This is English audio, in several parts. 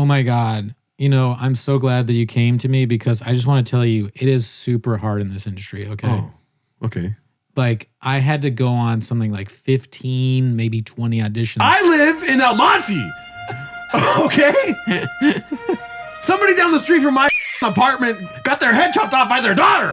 Oh my God. You know, I'm so glad that you came to me because I just want to tell you, it is super hard in this industry, okay? Oh, okay. Like, I had to go on something like 15, maybe 20 auditions. I live in El Monte, okay? Somebody down the street from my apartment got their head chopped off by their daughter.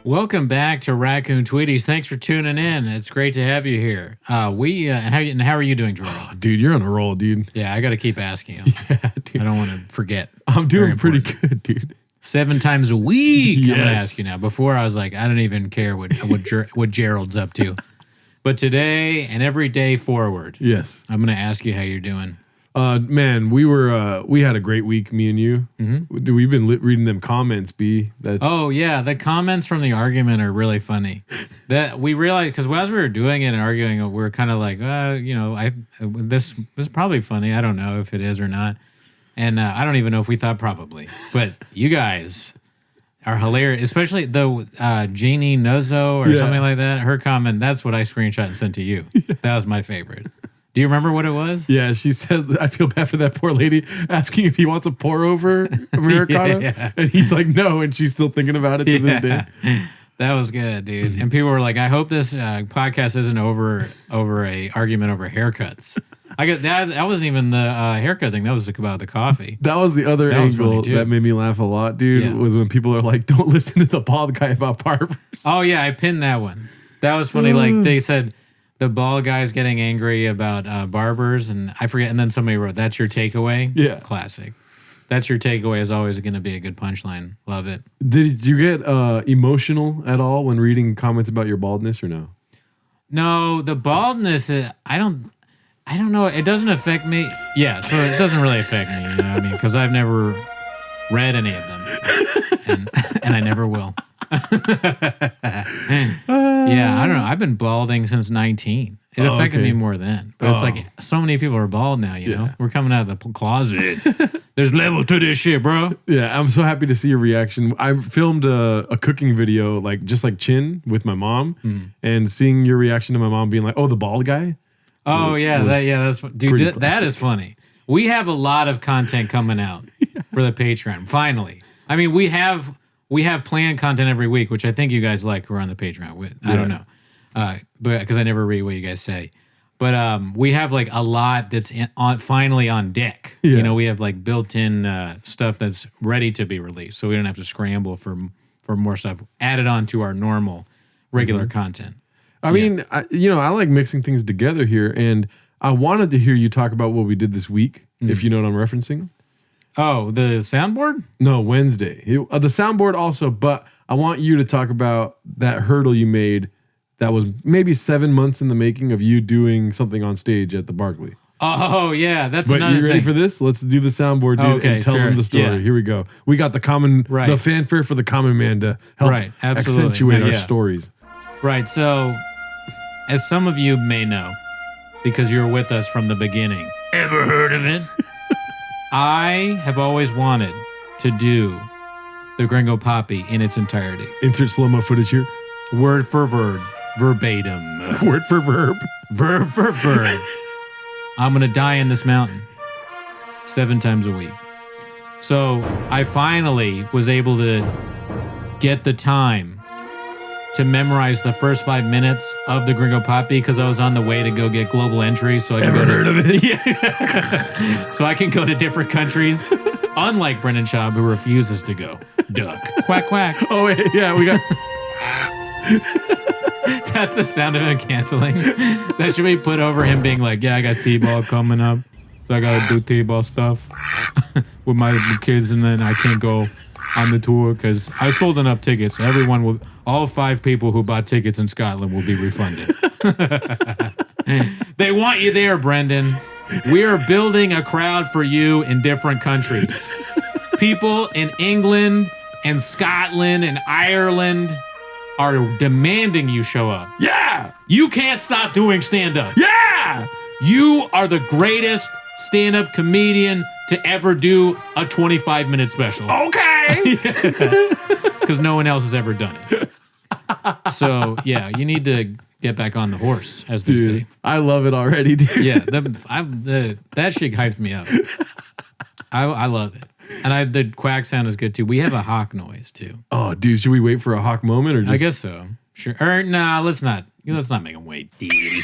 Welcome back to Raccoon Tweeties. Thanks for tuning in. It's great to have you here. How are you doing, Jordan? Oh, dude, you're on a roll, dude. Yeah, I got to keep asking you. Yeah, dude. I don't want to forget. I'm doing pretty good, dude. 7 times a week. Yes. I'm going to ask you now. Before I was like, I don't even care what Gerald's up to. But today and every day forward, yes, I'm going to ask you how you're doing. Man, we had a great week, me and you. Mm-hmm. Dude, we've been reading them comments, B. Oh yeah, the comments from the argument are really funny. That we realized because as we were doing it and arguing, we were kind of like, this is probably funny. I don't know if it is or not, and I don't even know if we thought probably. But you guys are hilarious, especially the Janie Nuzzo or something like that. Her comment, that's what I screenshot and sent to you. Yeah. That was my favorite. Do you remember what it was? Yeah, she said, I feel bad for that poor lady asking if he wants a pour over Americano. Yeah. And he's like, no. And she's still thinking about it to this day. That was good, dude. And people were like, I hope this podcast isn't over a argument over haircuts. I got that wasn't even the haircut thing. That was about the coffee. That was the other angle that made me laugh a lot, dude, was when people are like, don't listen to the bald guy about barbers. Oh, yeah, I pinned that one. That was funny. Like, they said, the bald guy's getting angry about barbers, and I forget. And then somebody wrote, "That's your takeaway." Yeah, classic. That's your takeaway is always going to be a good punchline. Love it. Did you get emotional at all when reading comments about your baldness, or no? No, the baldness. I don't know. It doesn't affect me. Yeah, so it doesn't really affect me. You know what I mean? Because I've never read any of them, and I never will. Yeah, I don't know. I've been balding since 19. It affected me more then. But it's like so many people are bald now, you know? We're coming out of the closet. There's level to this shit, bro. Yeah, I'm so happy to see your reaction. I filmed a cooking video, just like Chin with my mom, and seeing your reaction to my mom being like, oh, the bald guy? Oh, that's dude, that is funny. We have a lot of content coming out for the Patreon, finally. I mean, we have planned content every week, which I think you guys like who are on the Patreon with. I don't know. But because I never read what you guys say. But we have like a lot that's finally on deck. Yeah. You know, we have like built-in stuff that's ready to be released. So we don't have to scramble for more stuff added on to our normal, regular content. I mean, I like mixing things together here. And I wanted to hear you talk about what we did this week, if you know what I'm referencing. Oh, the soundboard? No, Wednesday. The soundboard also, but I want you to talk about that hurdle you made that was maybe 7 months in the making of you doing something on stage at the Barclay. Oh, yeah. That's but another you ready thing. for this? Let's do the soundboard, dude, and tell them the story. Yeah. Here we go. We got the fanfare for the common man to help accentuate our stories. Right. So, as some of you may know, because you're with us from the beginning, ever heard of it? I have always wanted to do the Gringo Papi in its entirety. Insert slow-mo footage here. Word for word, verbatim. Word for verb. Verb for verb. I'm going to die in this mountain 7 times a week. So I finally was able to get the time to memorize the first 5 minutes of the Gringo Papi because I was on the way to go get global entry. So I can heard of it? Yeah. So I can go to different countries. Unlike Brendan Schaub, who refuses to go. Duck. Quack, quack. Oh, wait. Yeah, we got... That's the sound of him canceling. That should be put over him being like, yeah, I got T-ball coming up. So I got to do T-ball stuff with my kids, and then I can't go on the tour because I sold enough tickets. All 5 people who bought tickets in Scotland will be refunded. They want you there, Brendan. We are building a crowd for you in different countries. People in England and Scotland and Ireland are demanding you show up. Yeah! You can't stop doing stand-up. Yeah! You are the greatest stand-up comedian to ever do a 25-minute special. Okay! Because no one else has ever done it. So, yeah, you need to get back on the horse, as they say. I love it already, dude. Yeah, that shit hyped me up. I love it. And the quack sound is good, too. We have a Hawke noise, too. Oh, dude, should we wait for a Hawke moment? Or just... I guess so. Sure. Or, nah, let's not. Let's not make him wait, deity.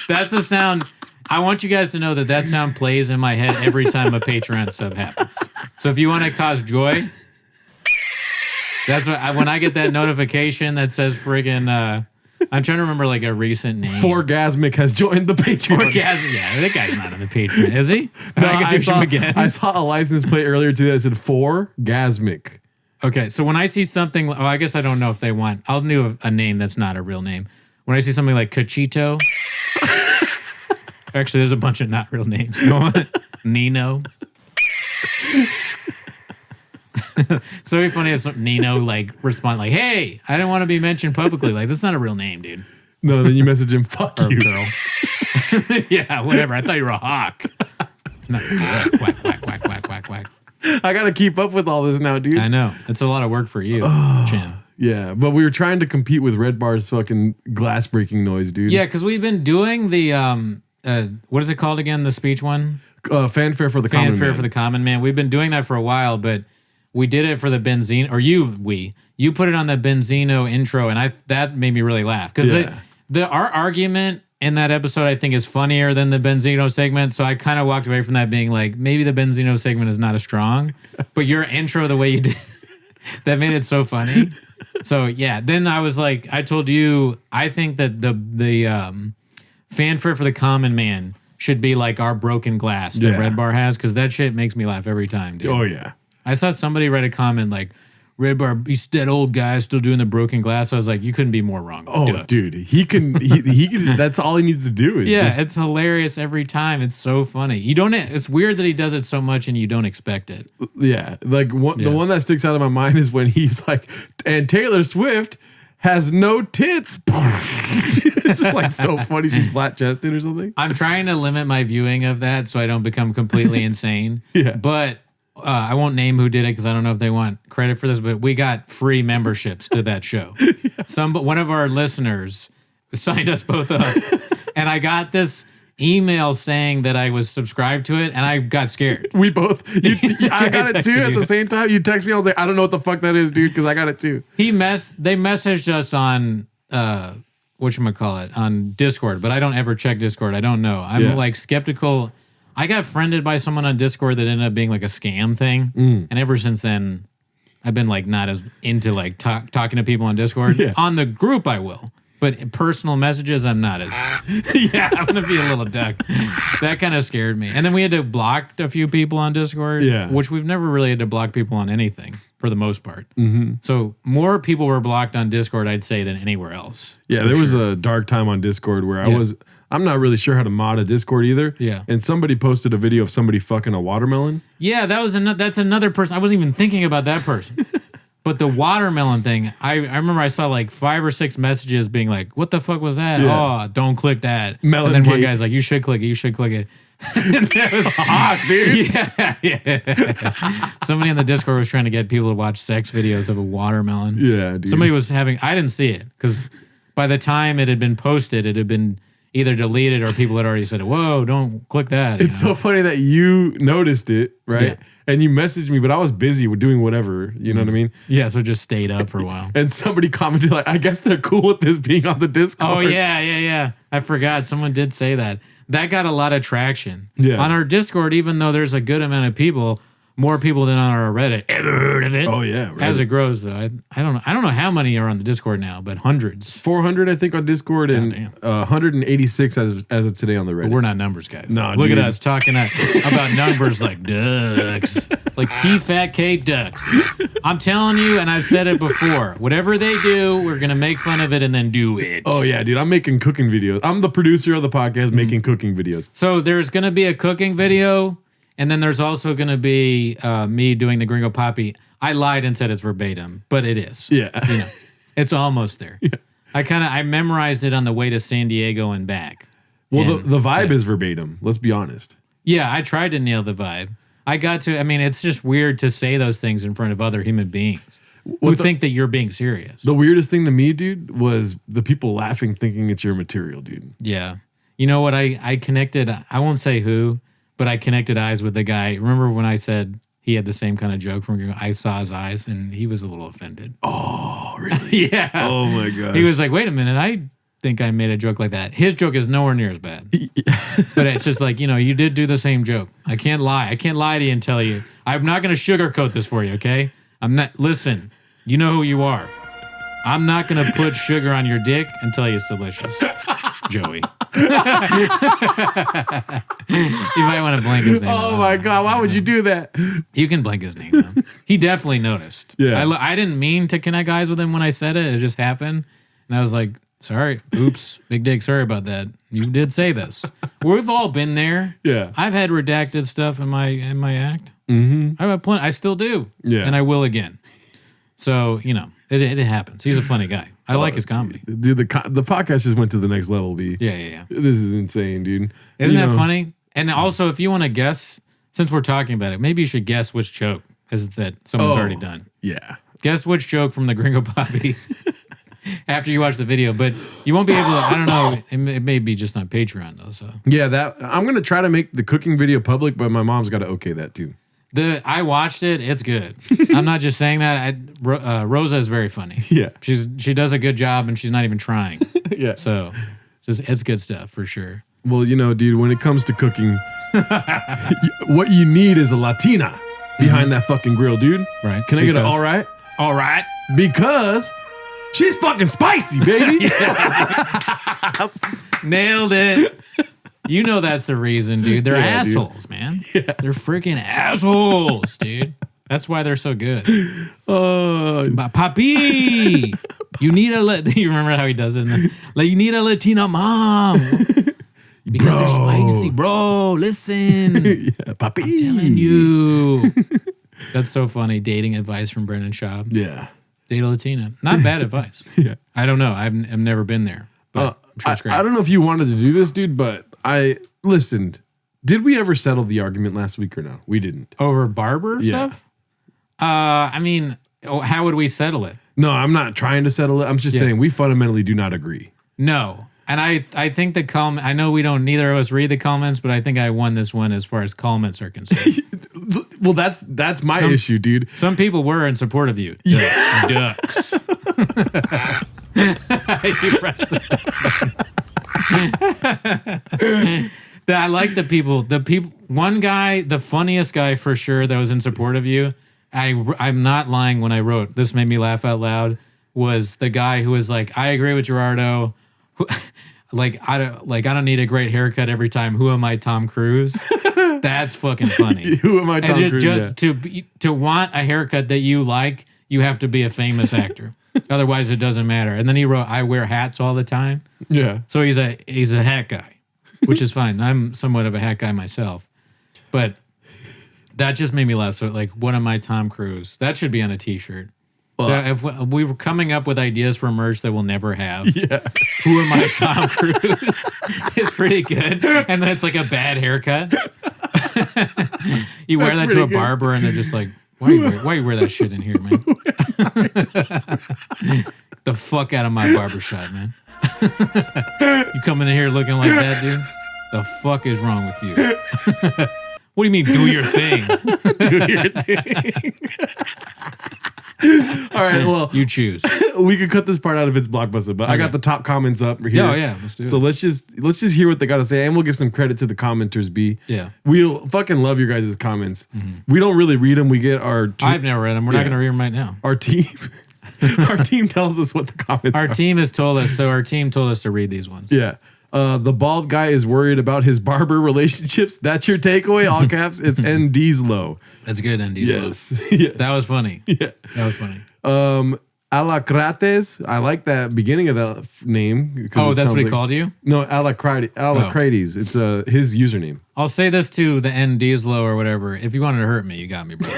That's the sound. I want you guys to know that sound plays in my head every time a Patreon sub happens. So if you want to cause joy, that's what when I get that notification that says friggin' I'm trying to remember like a recent name. Forgasmic has joined the Patreon. Forgasmic, yeah, that guy's not on the Patreon, is he? No, I saw a license plate earlier today that said Forgasmic. Okay, so when I see something, I guess I don't know if they want. I'll do a name that's not a real name. When I see something like Cachito, actually, there's a bunch of not real names. Go on, Nino. So it'd be funny if Nino like respond like, "Hey, I didn't want to be mentioned publicly. Like that's not a real name, dude." No, then you message him, "Fuck or you, girl." Yeah, whatever. I thought you were a hawk. No, quack, quack, quack, quack, quack, quack. I gotta keep up with all this now, dude. I know it's a lot of work for you, Chin. Yeah, but we were trying to compete with Red Bar's fucking glass breaking noise, dude. Yeah, because we've been doing the what is it called again? The speech one? Fanfare for the Common Man. Fanfare for the Common Man. We've been doing that for a while, but we did it for the Benzino, or you put it on the Benzino intro, and that made me really laugh because our argument in that episode I think is funnier than the Benzino segment. So I kind of walked away from that being like, maybe the Benzino segment is not as strong, but your intro the way you did that made it so funny. So yeah, then I was like, I told you, I think that the Fanfare for the Common Man should be like our broken glass that Red Bar has, because that shit makes me laugh every time, dude. Oh yeah. I saw somebody write a comment like, Red Bar, he's that old guy still doing the broken glass. I was like, you couldn't be more wrong. Oh, dude, he can. That's all he needs to do. It's hilarious every time. It's so funny. You don't. It's weird that he does it so much and you don't expect it. Yeah, like the one that sticks out of my mind is when he's like, and Taylor Swift has no tits. It's just like so funny. She's flat chested or something. I'm trying to limit my viewing of that so I don't become completely insane. Yeah, but. I won't name who did it because I don't know if they want credit for this, but we got free memberships to that show. One of our listeners signed us both up, and I got this email saying that I was subscribed to it, and I got scared. We both. I got it too at the same time. You text me, I was like, I don't know what the fuck that is, dude, because I got it too. They messaged us on whatchamacallit, on Discord, but I don't ever check Discord. I don't know. I'm like skeptical. I got friended by someone on Discord that ended up being like a scam thing. And ever since then, I've been like not as into like talking to people on Discord. Yeah. On the group, I will. But in personal messages, I'm not as... Yeah, I'm going to be a little duck. That kind of scared me. And then we had to block a few people on Discord, which we've never really had to block people on anything for the most part. Mm-hmm. So more people were blocked on Discord, I'd say, than anywhere else. Yeah, there was a dark time on Discord where I'm not really sure how to mod a Discord either. Yeah. And somebody posted a video of somebody fucking a watermelon. Yeah, that's another person. I wasn't even thinking about that person. But the watermelon thing, I remember I saw like 5 or 6 messages being like, what the fuck was that? Yeah. Oh, don't click that. Melon and then one cake. guy's like, you should click it. You should click it. And that was Hawke, dude. Yeah. Somebody in the Discord was trying to get people to watch sex videos of a watermelon. Yeah, dude. Somebody was I didn't see it because by the time it had been posted, it had been either deleted or people had already said, whoa, don't click that. It's so funny that you noticed it, right? Yeah. And you messaged me, but I was busy with doing whatever. You know what I mean? Yeah, so just stayed up for a while. And somebody commented like, I guess they're cool with this being on the Discord. Oh, yeah. I forgot. Someone did say that. That got a lot of traction. Yeah. On our Discord, even though there's a good amount of people, more people than on our Reddit. Ever heard of it? Oh yeah, right. As it grows, though, I don't know. I don't know how many are on the Discord now, but hundreds. 400, I think, on Discord, and 186 as of today on the Reddit. But we're not numbers guys. No, look dude. at us talking about numbers like ducks, like T-Fat-K ducks. I'm telling you, and I've said it before. Whatever they do, we're gonna make fun of it and then do it. Oh yeah, dude. I'm making cooking videos. I'm the producer of the podcast, making cooking videos. So there's gonna be a cooking video. And then there's also going to be me doing the Gringo Papi. I lied and said it's verbatim, but it is. Yeah. You know, it's almost there. Yeah. I memorized it on the way to San Diego and back. Well, the vibe is verbatim. Let's be honest. Yeah, I tried to nail the vibe. It's just weird to say those things in front of other human beings who think that you're being serious. The weirdest thing to me, dude, was the people laughing thinking it's your material, dude. Yeah. You know what? I connected, I won't say who, but I connected eyes with the guy. Remember when I said he had the same kind of joke from I saw his eyes and he was a little offended. Oh, really? Yeah. Oh my god. He was like, wait a minute, I think I made a joke like that. His joke is nowhere near as bad. But it's just like, you did do the same joke. I can't lie. I can't lie to you and tell you. I'm not going to sugarcoat this for you, okay? Listen, you know who you are. I'm not going to put sugar on your dick and tell you it's delicious. Joey. You might want to blank his name. Oh my god, why would you do that? You can blank his name though. He definitely noticed. Yeah. I didn't mean to connect eyes with him when I said it. It just happened. And I was like, sorry. Oops. Big dick. Sorry about that. You did say this. We've all been there. Yeah. I've had redacted stuff in my act. Mm-hmm. I've had plenty. I still do. Yeah. And I will again. So, it happens. He's a funny guy. I like his comedy. Dude, the podcast just went to the next level, B. Yeah. This is insane, dude. Isn't that funny? And also, if you want to guess, since we're talking about it, maybe you should guess which joke is that someone's already done. Yeah. Guess which joke from the Gringo Papi after you watch the video, but you won't be able to, I don't know, it may be just on Patreon though, so. Yeah, I'm going to try to make the cooking video public, but my mom's got to okay that too. I watched it. It's good. I'm not just saying that. Rosa is very funny. Yeah. She does a good job and she's not even trying. Yeah. So it's good stuff for sure. Well, dude, when it comes to cooking, what you need is a Latina behind that fucking grill, dude. Right. Can I get an all right? All right. Because she's fucking spicy, baby. Nailed it. You know that's the reason, dude. They're assholes, man. Yeah. They're freaking assholes, dude. That's why they're so good. Papi, you need you remember how he does it? You need a Latina mom. Because they're spicy, bro. Listen. Yeah, Papi. I'm telling you. That's so funny. Dating advice from Brendan Schaub. Yeah. Date a Latina. Not bad advice. Yeah. I don't know. I've never been there. But I'm sure it's great. I don't know if you wanted to do this, dude, but I listened. Did we ever settle the argument last week or no? We didn't. Over Barber stuff? How would we settle it? No, I'm not trying to settle it. I'm just saying we fundamentally do not agree. No. And I think I know neither of us read the comments, but I think I won this one as far as comments are concerned. Well, that's my issue, dude. Some people were in support of you. Ducks. You pressed I like the people. One guy, the funniest guy for sure that was in support of you. I'm not lying when I wrote this made me laugh out loud. Was the guy who was like, I agree with Gerardo. I don't need a great haircut every time. Who am I, Tom Cruise? That's fucking funny. Who am I, Tom Cruise? Just to want a haircut that you like, you have to be a famous actor. Otherwise, it doesn't matter. And then he wrote, I wear hats all the time. Yeah. So he's a hat guy, which is fine. I'm somewhat of a hat guy myself. But that just made me laugh. So what am I, Tom Cruise? That should be on a t-shirt. If we were coming up with ideas for merch that we'll never have. Yeah. Who am I, Tom Cruise? It's pretty good. And then it's like a bad haircut. You wear that to a barber and they're just like, why you wear that shit in here, man? The fuck out of my barbershop, man. You coming in here looking like that, dude? The fuck is wrong with you? What do you mean, do your thing? Do your thing. All right, well, You choose. we could cut this part out if it's Blockbuster, but I got the top comments up here. Oh, yeah, let's do it. So let's just hear what they got to say, and we'll give some credit to the commenters, B. Yeah. We'll fucking love your guys' comments. We don't really read them. We get our... I've never read them. We're not going to read them right now. Our team... Our team tells us what the comments are. Our team has told us, so our team told us to read these ones. Yeah. The bald guy is worried about his barber relationships. That's your takeaway, all caps. It's ND's low. That's good, ND's Yes. low. Yes. That was funny. Yeah. That was funny. Alacrates. I like that beginning of that name. Oh, that's what he called you? No, Alacrates. It's his username. I'll say this to the ND's low or whatever. If you wanted to hurt me, you got me, bro.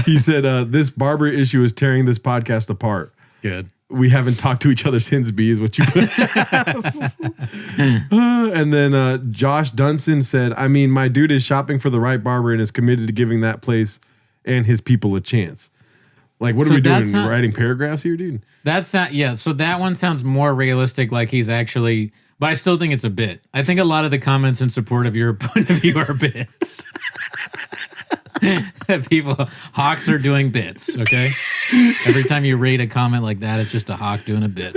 He said, this barber issue is tearing this podcast apart. Good. We haven't talked to each other since, B, is what you put. And then Josh Dunson said, I mean, my dude is shopping for the right barber and is committed to giving that place and his people a chance. Like, what are we doing? Writing paragraphs here, dude? That's not, yeah. So that one sounds more realistic, like he's actually, but I still think it's a bit. I think a lot of the comments in support of your point of view are bits. People, Hawks are doing bits, okay? Every time you read a comment like that, it's just a Hawk doing a bit.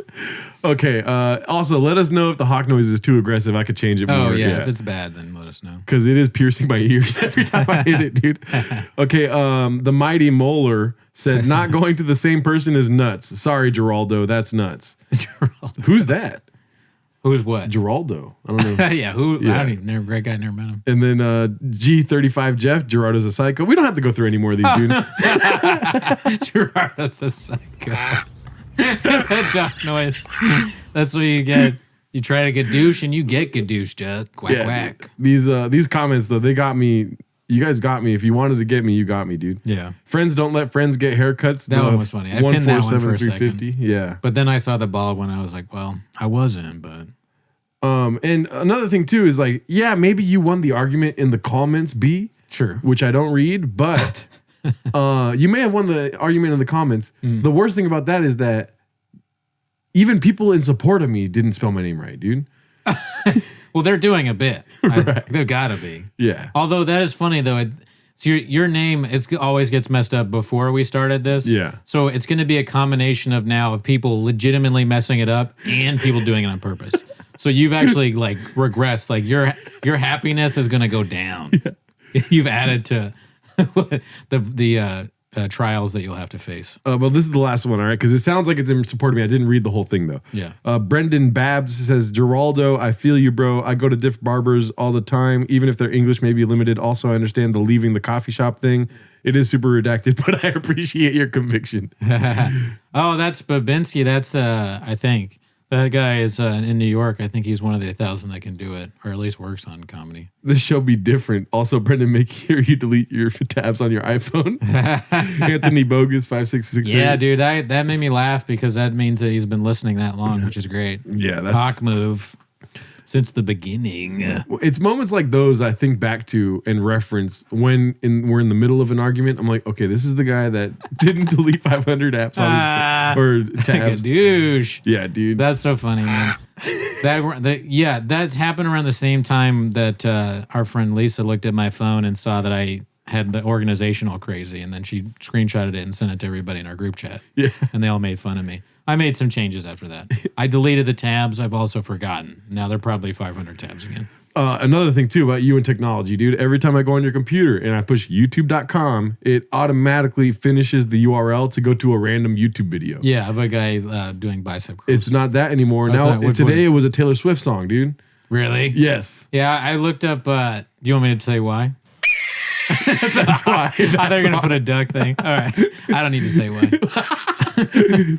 Okay. Also, let us know if the Hawk noise is too aggressive. I could change it more. Oh, yeah. If it's bad, then let us know. Because it is piercing my ears every time I hit it, dude. Okay. The Mighty Molar said, not going to the same person is nuts. Sorry, Geraldo. That's nuts. Geraldo. Who's that? Who's what? Geraldo. I don't know. Yeah, who? Yeah. I don't even know. Great guy, never met him. And then G35 Jeff, Gerardo's a psycho. We don't have to go through any more of these, dude. Gerardo's a psycho. That jock noise. That's what you get. You try to gadoosh and you get gadoosh, just quack, quack. These comments, though, they got me. You guys got me. If you wanted to get me, you got me, dude. Yeah. Friends don't let friends get haircuts. That one was funny. I pinned that one for a second. Yeah. But then I saw the bald one. I was like, well, I wasn't, but. And another thing, too, is like, yeah, maybe you won the argument in the comments, B. Sure. Which I don't read, but you may have won the argument in the comments. The worst thing about that is that even people in support of me didn't spell my name right, dude. Well, they're doing a bit. Right. They've got to be. Yeah. Although that is funny, though. So your name always gets messed up before we started this. Yeah. So it's going to be a combination of now of people legitimately messing it up and people doing it on purpose. So you've actually like regressed. Like your happiness is going to go down. Yeah. You've added to the trials that you'll have to face. Well, this is the last one, all right? Because it sounds like it's in support of me. I didn't read the whole thing, though. Yeah. Brendan Babs says, Geraldo, I feel you, bro. I go to diff barbers all the time, even if their English may be limited. Also, I understand the leaving the coffee shop thing. It is super redacted, but I appreciate your conviction. Oh, that's Babinski. That's, I think. That guy is in New York. I think he's one of the 1,000 that can do it, or at least works on comedy. This show be different. Also, Brendan, make sure you delete your tabs on your iPhone. Anthony Bogus 5668. Yeah, dude, that made me laugh because that means that he's been listening that long, which is great. Yeah, that's Hawk move since the beginning. It's moments like those I think back to and reference when we're in the middle of an argument. I'm like, okay, this is the guy that didn't delete 500 apps on his or tabs. Like a douche. Yeah, dude. That's so funny, man. That happened around the same time that our friend Lisa looked at my phone and saw that I had the organization all crazy, and then she screenshotted it and sent it to everybody in our group chat. Yeah. And they all made fun of me. I made some changes after that. I deleted the tabs. I've also forgotten. Now they're probably 500 tabs again. Another thing, too, about you and technology, dude. Every time I go on your computer and I push youtube.com, it automatically finishes the URL to go to a random YouTube video. Yeah, of a guy doing bicep curls. It's not that anymore. Today it was a Taylor Swift song, dude. Really? Yes. Yeah, I looked up, do you want me to say why? That's why. I thought you were going to put a duck thing. All right. I don't need to say why.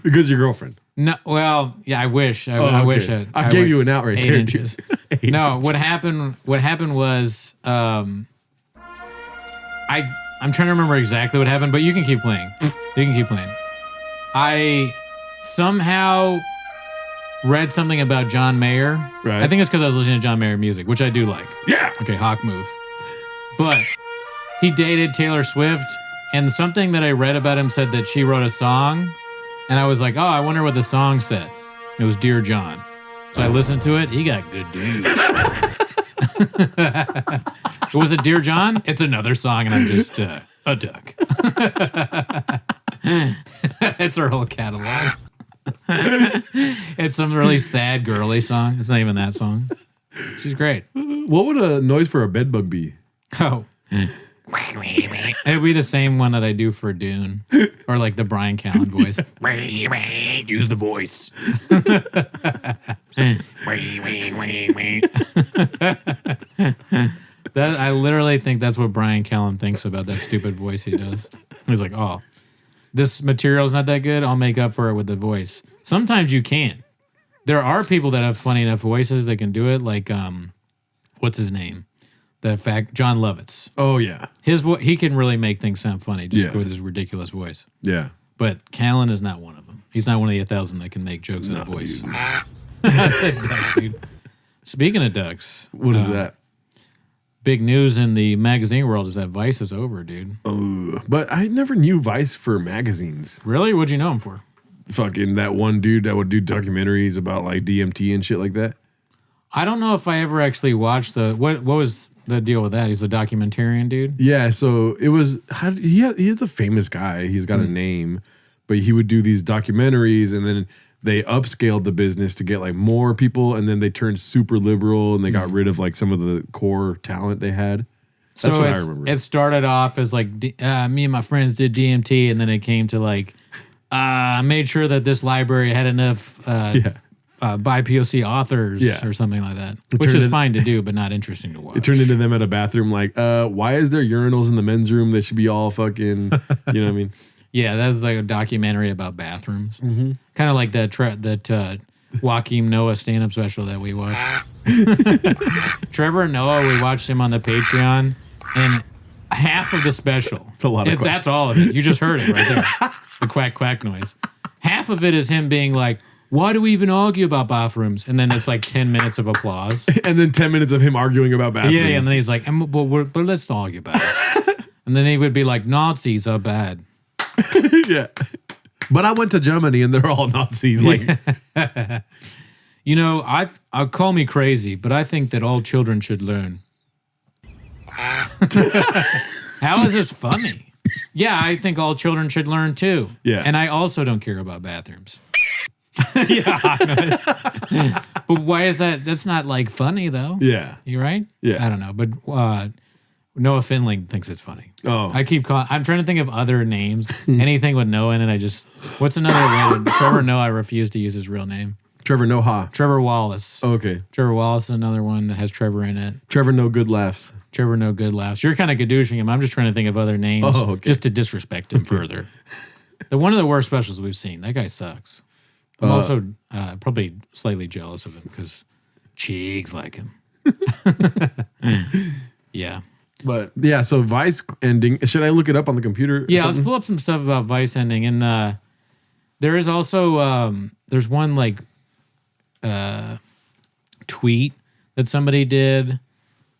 Because your girlfriend. No, well, yeah, I wish. I wish. I gave you an out right 8 there. inches. No, what happened was I'm trying to remember exactly what happened, but you can keep playing. I somehow read something about John Mayer. Right. I think it's because I was listening to John Mayer music, which I do like. Yeah. Okay, Hawk move. But he dated Taylor Swift, and something that I read about him said that she wrote a song, and I was like, oh, I wonder what the song said. It was Dear John. So I listened to it. He got good dudes. Was it Dear John? It's another song, and I'm just a duck. That's her whole catalog. It's some really sad girly song. It's not even that song. She's great. What would a noise for a bedbug be? Oh. It'd be the same one that I do for Dune. Or like the Brian Callen voice. Use the voice. I literally think that's what Brian Callen thinks about that stupid voice he does. He's like, oh, this material's not that good. I'll make up for it with the voice. Sometimes you can't. There are people that have funny enough voices that can do it. Like, what's his name? John Lovitz. Oh yeah, he can really make things sound funny just with his ridiculous voice. Yeah, but Callen is not one of them. He's not one of the 1,000 that can make jokes out of voice. Speaking of ducks, what is that? Big news in the magazine world is that Vice is over, dude. Oh, but I never knew Vice for magazines. Really? What'd you know him for? Fucking that one dude that would do documentaries about like DMT and shit like that. I don't know if I ever actually watched what was the deal with that? He's a documentarian dude. Yeah, so it was he is a famous guy. He's got a name, but he would do these documentaries, and then they upscaled the business to get like more people, and then they turned super liberal, and they got rid of like some of the core talent they had. That's what I remember. It started off as like me and my friends did DMT, and then it came to like I made sure that this library had enough BIPOC authors or something like that, which is fine to do, but not interesting to watch. It turned into them at a bathroom like, why is there urinals in the men's room? They should be all fucking, you know what I mean? Yeah, that's like a documentary about bathrooms. Mm-hmm. Kind of like that Joaquin Noah stand-up special that we watched. Trevor Noah, we watched him on the Patreon, and half of the special. It's a lot of that's all of it. You just heard it right there. The quack quack noise. Half of it is him being like, why do we even argue about bathrooms? And then it's like 10 minutes of applause. And then 10 minutes of him arguing about bathrooms. Yeah, and then he's like, but let's argue about it. And then he would be like, Nazis are bad. Yeah. But I went to Germany and they're all Nazis. Like, you know, I'll call me crazy, but I think that all children should learn. How is this funny? Yeah, I think all children should learn too. Yeah. And I also don't care about bathrooms. Yeah. But why is that? That's not like funny though. Yeah. You right? Yeah. I don't know. But Noah Finling thinks it's funny. Oh. I'm trying to think of other names. Anything with Noah in it, what's another one? Trevor Noah, I refuse to use his real name. Trevor Noah. Trevor Wallace. Oh, okay. Trevor Wallace is another one that has Trevor in it. Trevor No Good Laughs. Trevor No Good Laughs. You're kind of gadooshing him. I'm just trying to think of other names just to disrespect him further. One of the worst specials we've seen. That guy sucks. I'm also probably slightly jealous of him because Cheeks like him. Yeah. But yeah, so Vice ending. Should I look it up on the computer? Yeah, let's pull up some stuff about Vice ending. And there is also, there's one like tweet that somebody did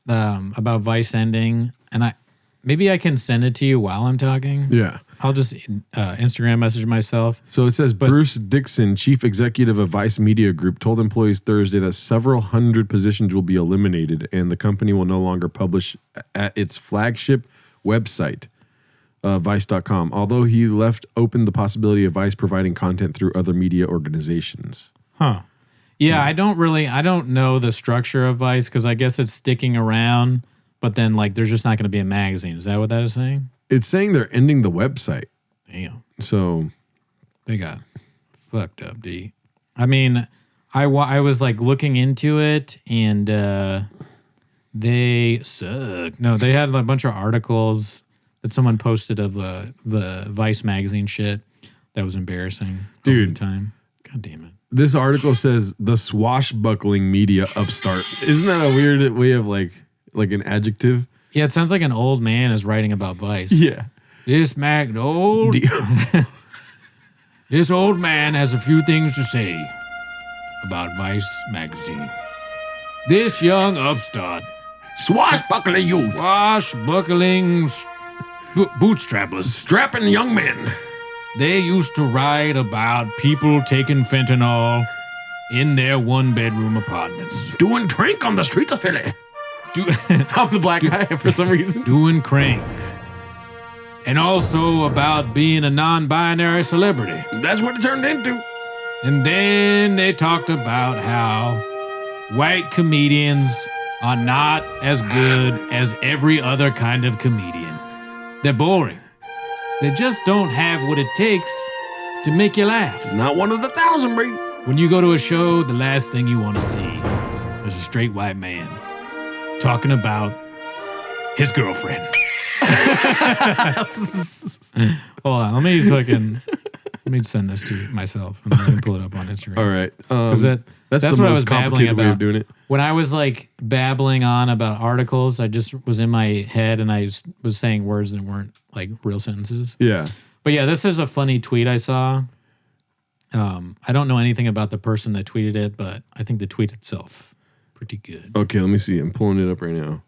about Vice ending. And maybe I can send it to you while I'm talking. Yeah. I'll just Instagram message myself. So it says Bruce Dixon, chief executive of Vice Media Group, told employees Thursday that several hundred positions will be eliminated and the company will no longer publish at its flagship website, Vice.com, although he left open the possibility of Vice providing content through other media organizations. Huh. Yeah, I don't know the structure of Vice because I guess it's sticking around, but then like there's just not going to be a magazine. Is that what that is saying? It's saying they're ending the website. Damn. So they got fucked up, D. I mean, I was like looking into it and they suck. No, they had a bunch of articles that someone posted of the Vice magazine shit that was embarrassing. Dude. All the time. God damn it. This article says the swashbuckling media upstart. Isn't that a weird way of like an adjective? Yeah, it sounds like an old man is writing about Vice. Yeah. This old man has a few things to say about Vice magazine. This young upstart, Swashbuckling youth. swashbuckling bootstrappers, Strapping young men. they used to write about people taking fentanyl in their one-bedroom apartments. Doing drink on the streets of Philly. I'm the black guy for some reason. Doing crank. and also about being a non-binary celebrity. That's what it turned into. And then they talked about how white comedians are not as good as every other kind of comedian. They're boring. They just don't have what it takes to make you laugh. Not one of the 1,000, bro. When you go to a show, the last thing you want to see is a straight white man talking about his girlfriend. Hold on, let me send this to myself and then pull it up on Instagram. All right. Because that's the what I was most babbling complicated way about. of doing it. When I was like babbling on about articles, I just was in my head and I was saying words that weren't like real sentences. Yeah. But yeah, this is a funny tweet I saw. I don't know anything about the person that tweeted it, but I think the tweet itself pretty good. Okay, let me see. I'm pulling it up right now.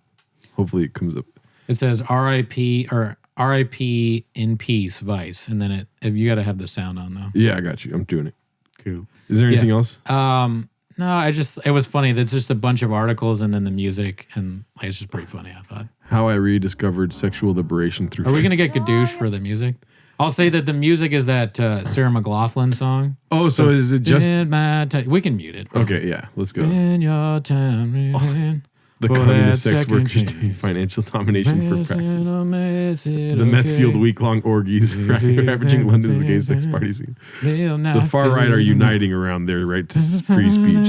Hopefully it comes up. It says R.I.P. or R.I.P. in peace, Vice, and then you got to have the sound on though. Yeah, I got you. I'm doing it. Cool. Is there anything else? No, it was funny. There's just a bunch of articles and then the music, and it's just pretty funny, I thought. How I rediscovered sexual liberation through. Are we gonna get Gadoosh for the music? I'll say that the music is that Sarah McLachlan song. Oh, so is it just... We can mute it. Okay, yeah. Let's go. In your time, The communist sex workers doing financial domination for praxis. The meth-fueled week-long orgies ravaging London's gay sex party scene. The far right are uniting around their right to free speech.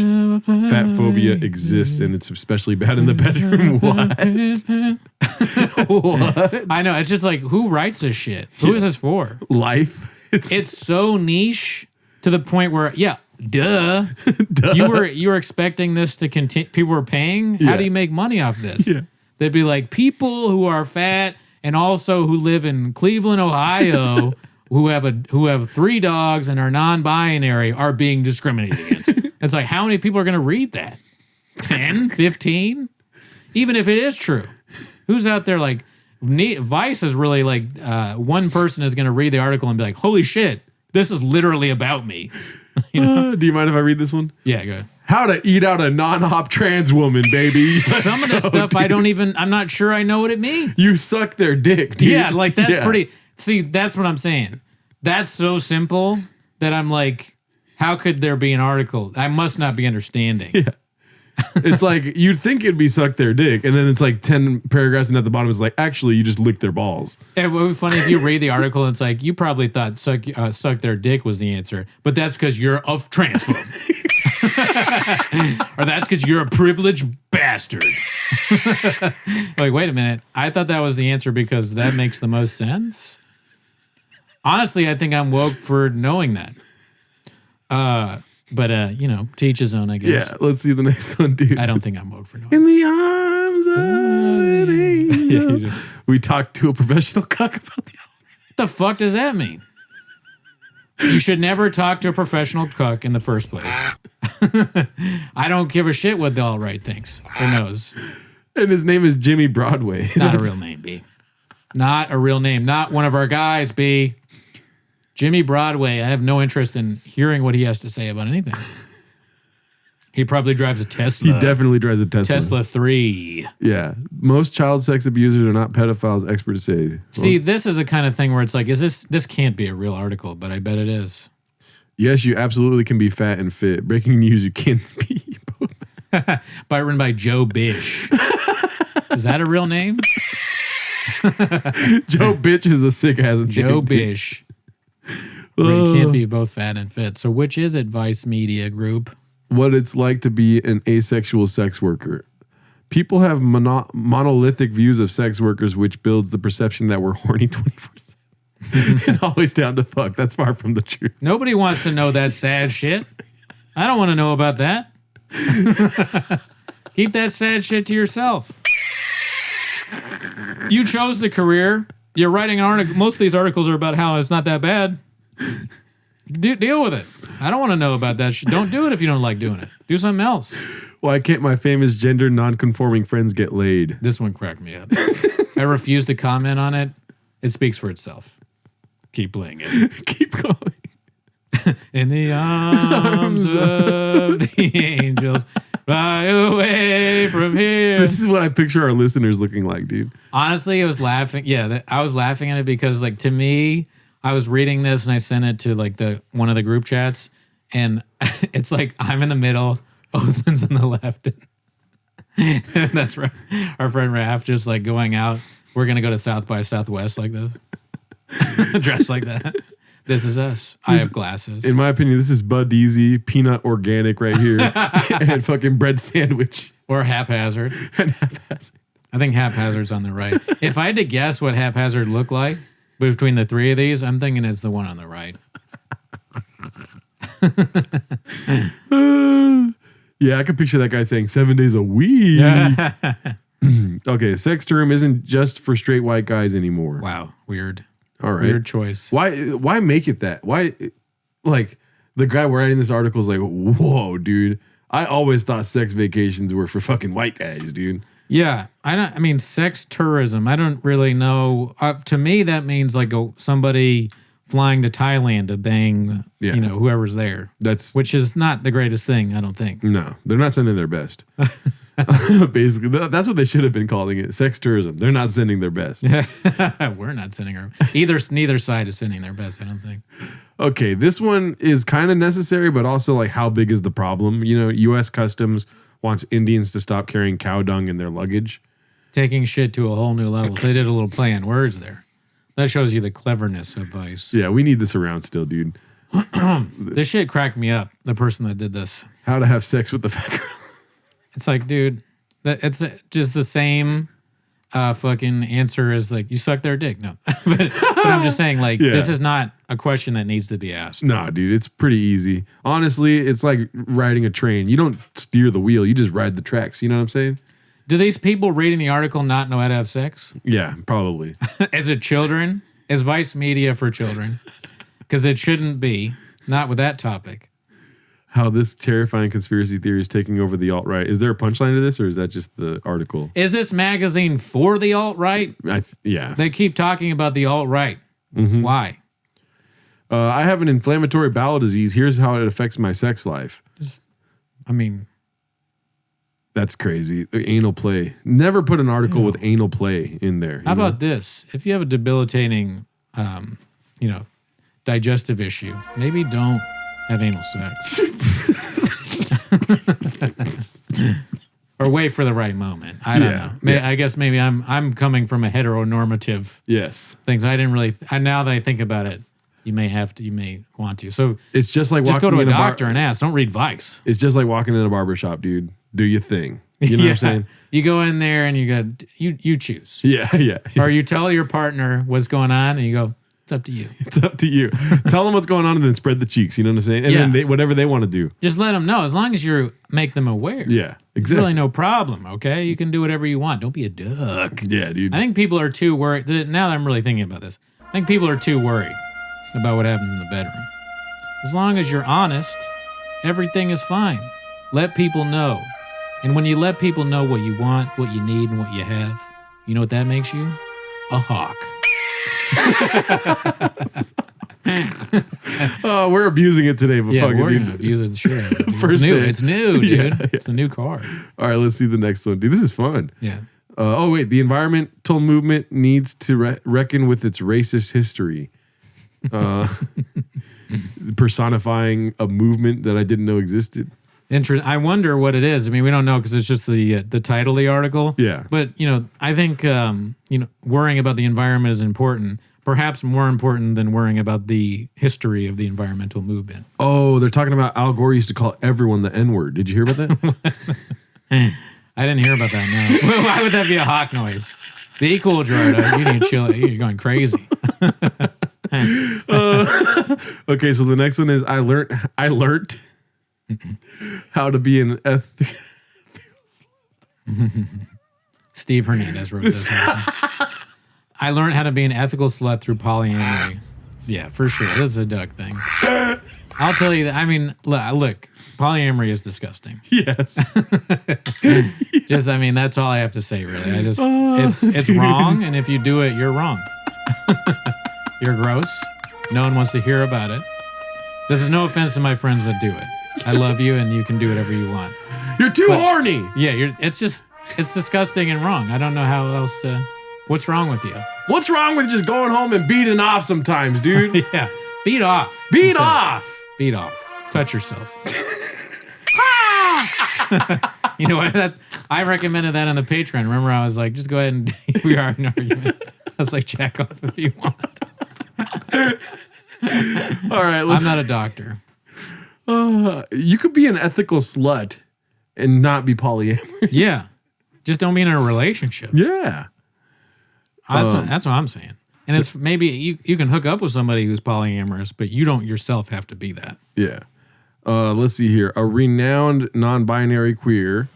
Fat phobia exists, and it's especially bad in the bedroom. What? What? I know. It's just like, who writes this shit? Who is this for? Life. It's so niche to the point where, duh. You were expecting this to continue. People were paying. How do you make money off this? Yeah. They'd be like, people who are fat and also who live in Cleveland, Ohio, who have 3 dogs and are non-binary are being discriminated against. It's like, how many people are going to read that? 10, 15? Even if it is true, who's out there like? Vice is really like one person is going to read the article and be like, holy shit, this is literally about me. You know? Do you mind if I read this one? Yeah, go ahead. How to eat out a non-hop trans woman, baby. Some of this stuff dude. I'm not sure I know what it means. You suck their dick, dude. Yeah, like that's pretty. See, that's what I'm saying. That's so simple that I'm like, how could there be an article? I must not be understanding. Yeah. It's like, you'd think it'd be suck their dick, and then it's like 10 paragraphs, and at the bottom is like, actually, you just lick their balls. It would be funny if you read the article and it's like, you probably thought suck their dick was the answer, but that's because you're a transphobe. Or that's because you're a privileged bastard. Like, wait a minute. I thought that was the answer because that makes the most sense. Honestly, I think I'm woke for knowing that. But to each his own, I guess. Yeah, let's see the next one, dude. I don't think I'm woke for knowing. In the arms of an angel. Yeah, we talked to a professional cuck about the What the fuck does that mean? You should never talk to a professional cuck in the first place. I don't give a shit what the alt-right thinks or knows. And his name is Jimmy Broadway. Not a real name, B. Not a real name. Not one of our guys, B. Jimmy Broadway, I have no interest in hearing what he has to say about anything. He probably drives a Tesla. He definitely drives a Tesla. Tesla 3. Yeah. Most child sex abusers are not pedophiles, experts say. See, this is a kind of thing where it's like, this can't be a real article, but I bet it is. Yes, you absolutely can be fat and fit. Breaking news, you can be both. Written by Joe Bish. Is that a real name? Joe Bitch is a sick ass name. Joe Bish. You can't be both fat and fit. So which is it, Vice Media Group? What it's like to be an asexual sex worker. People have monolithic views of sex workers, which builds the perception that we're horny 24/7 and always down to fuck. That's far from the truth. Nobody wants to know that sad shit. I don't want to know about that. Keep that sad shit to yourself. You chose the career. You're writing an article. Most of these articles are about how it's not that bad. Deal with it. I don't want to know about that shit. Don't do it if you don't like doing it. Do something else. Why can't my famous gender non-conforming friends get laid? This one cracked me up. I refuse to comment on it. It speaks for itself. Keep playing it. Keep going. In the arms of the angels. Fly away from here. This is what I picture our listeners looking like, dude. Honestly, I was laughing. Yeah, I was laughing at it because, like, to me, I was reading this and I sent it to like one of the group chats, and it's like I'm in the middle, Othman's on the left, and that's right. Our friend Raph just like going out. We're gonna go to South by Southwest like this, dressed like that. This is us. I have glasses. In my opinion, this is Bud Easy, peanut organic right here, and fucking bread sandwich. Or haphazard. I think haphazard's on the right. If I had to guess what haphazard looked like between the three of these, I'm thinking it's the one on the right. Yeah, I can picture that guy saying 7 days a week. Okay, sex term isn't just for straight white guys anymore. Wow, weird. All right. Weird choice. Why make it that? Why, like, the guy writing this article is like, whoa, dude. I always thought sex vacations were for fucking white guys, dude. Yeah, I mean, sex tourism. I don't really know. To me, that means like somebody flying to Thailand to bang, whoever's there. Which is not the greatest thing, I don't think. No, they're not sending their best. Basically, that's what they should have been calling it. Sex tourism. They're not sending their best. We're not sending our neither side is sending their best, I don't think. Okay, this one is kind of necessary, but also like how big is the problem? U.S. Customs wants Indians to stop carrying cow dung in their luggage. Taking shit to a whole new level. So they did a little play on words there. That shows you the cleverness of Vice. Yeah, we need this around still, dude. This shit cracked me up, the person that did this. How to have sex with the fat girl. It's like, dude, it's just the same fucking answer as like, you suck their dick. No. but I'm just saying, like, this is not a question that needs to be asked. Nah, dude, it's pretty easy. Honestly, it's like riding a train. You don't steer the wheel, you just ride the tracks. You know what I'm saying? Do these people reading the article not know how to have sex? Yeah, probably. Is it children? Is Vice media for children? Because it shouldn't be. Not with that topic. How this terrifying conspiracy theory is taking over the alt-right. Is there a punchline to this, or is that just the article? Is this magazine for the alt-right? Yeah. They keep talking about the alt-right. Mm-hmm. Why? I have an inflammatory bowel disease. Here's how it affects my sex life. That's crazy. Anal play. Never put an article with anal play in there. How about this? If you have a debilitating, digestive issue, maybe don't have anal sex. Or wait for the right moment. I don't know. I guess maybe I'm coming from a heteronormative things. I didn't really. Now that I think about it, you may want to. So it's just like go to a doctor and ask. Don't read Vice. It's just like walking in a barbershop, dude. Do your thing. You know what I'm saying? You go in there and you choose. Yeah. Or you tell your partner what's going on and you go, it's up to you. It's up to you. Tell them what's going on and then spread the cheeks. You know what I'm saying? And then whatever they want to do. Just let them know. As long as you make them aware. Yeah, exactly. There's really no problem, okay? You can do whatever you want. Don't be a duck. Yeah, dude. I think people are too worried. Now that I'm really thinking about this, I think people are too worried about what happens in the bedroom. As long as you're honest, everything is fine. Let people know. And when you let people know what you want, what you need, and what you have, you know what that makes you? A Hawke. Oh, we're abusing it today, but fuck it, we're dude. gonna abuse it. Sure. It's new, dude. Yeah. It's a new car. All right, let's see the next one, dude. This is fun. Yeah. The environmental movement needs to reckon with its racist history. Personifying a movement that I didn't know existed. I wonder what it is. I mean, we don't know because it's just the title of the article. Yeah. But, I think, worrying about the environment is important. Perhaps more important than worrying about the history of the environmental movement. Oh, they're talking about Al Gore used to call everyone the N-word. Did you hear about that? I didn't hear about that, no. Why would that be a Hawke noise? Be cool, Gerardo. You need to chill. You're going crazy. Okay, so the next one is I learned how to be an Steve Hernandez wrote this. I learned how to be an ethical slut through polyamory. Yeah, for sure. This is a Doug thing. I'll tell you that. I mean, look, polyamory is disgusting. Yes. That's all I have to say, really. It's wrong, and if you do it, you're wrong. You're gross. No one wants to hear about it. This is no offense to my friends that do it. I love you, and you can do whatever you want. You're too horny. Yeah, it's disgusting and wrong. I don't know how else to. What's wrong with you? What's wrong with just going home and beating off sometimes, dude? Yeah, beat off. Beat off. Beat off. Touch yourself. You know what? I recommended that on the Patreon. Remember, I was like, just go ahead and we are in an argument. I was like, jack off if you want. All right, I'm not a doctor. You could be an ethical slut and not be polyamorous. Yeah, just don't be in a relationship. Yeah, that's what I'm saying. And it's maybe you can hook up with somebody who's polyamorous, but you don't yourself have to be that. Yeah. Let's see here. A renowned non-binary queer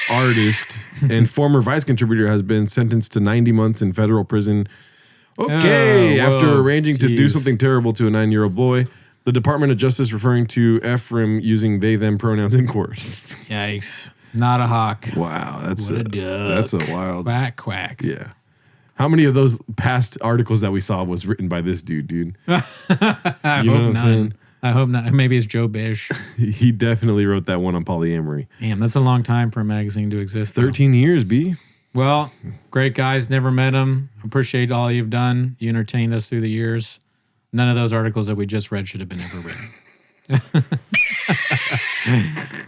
artist and former Vice contributor has been sentenced to 90 months in federal prison. Okay, after arranging to do something terrible to a 9-year-old boy. The Department of Justice referring to Ephraim using they/them pronouns in court. Yikes. Not a Hawke. Wow, that's What a duck. That's a wild. Quack, quack. Yeah. How many of those past articles that we saw was written by this dude? I hope none. I hope not. Maybe it's Joe Bish. He definitely wrote that one on polyamory. Damn, that's a long time for a magazine to exist. 13 years, B. Well, great guys. Never met him. Appreciate all you've done. You entertained us through the years. None of those articles that we just read should have been ever written.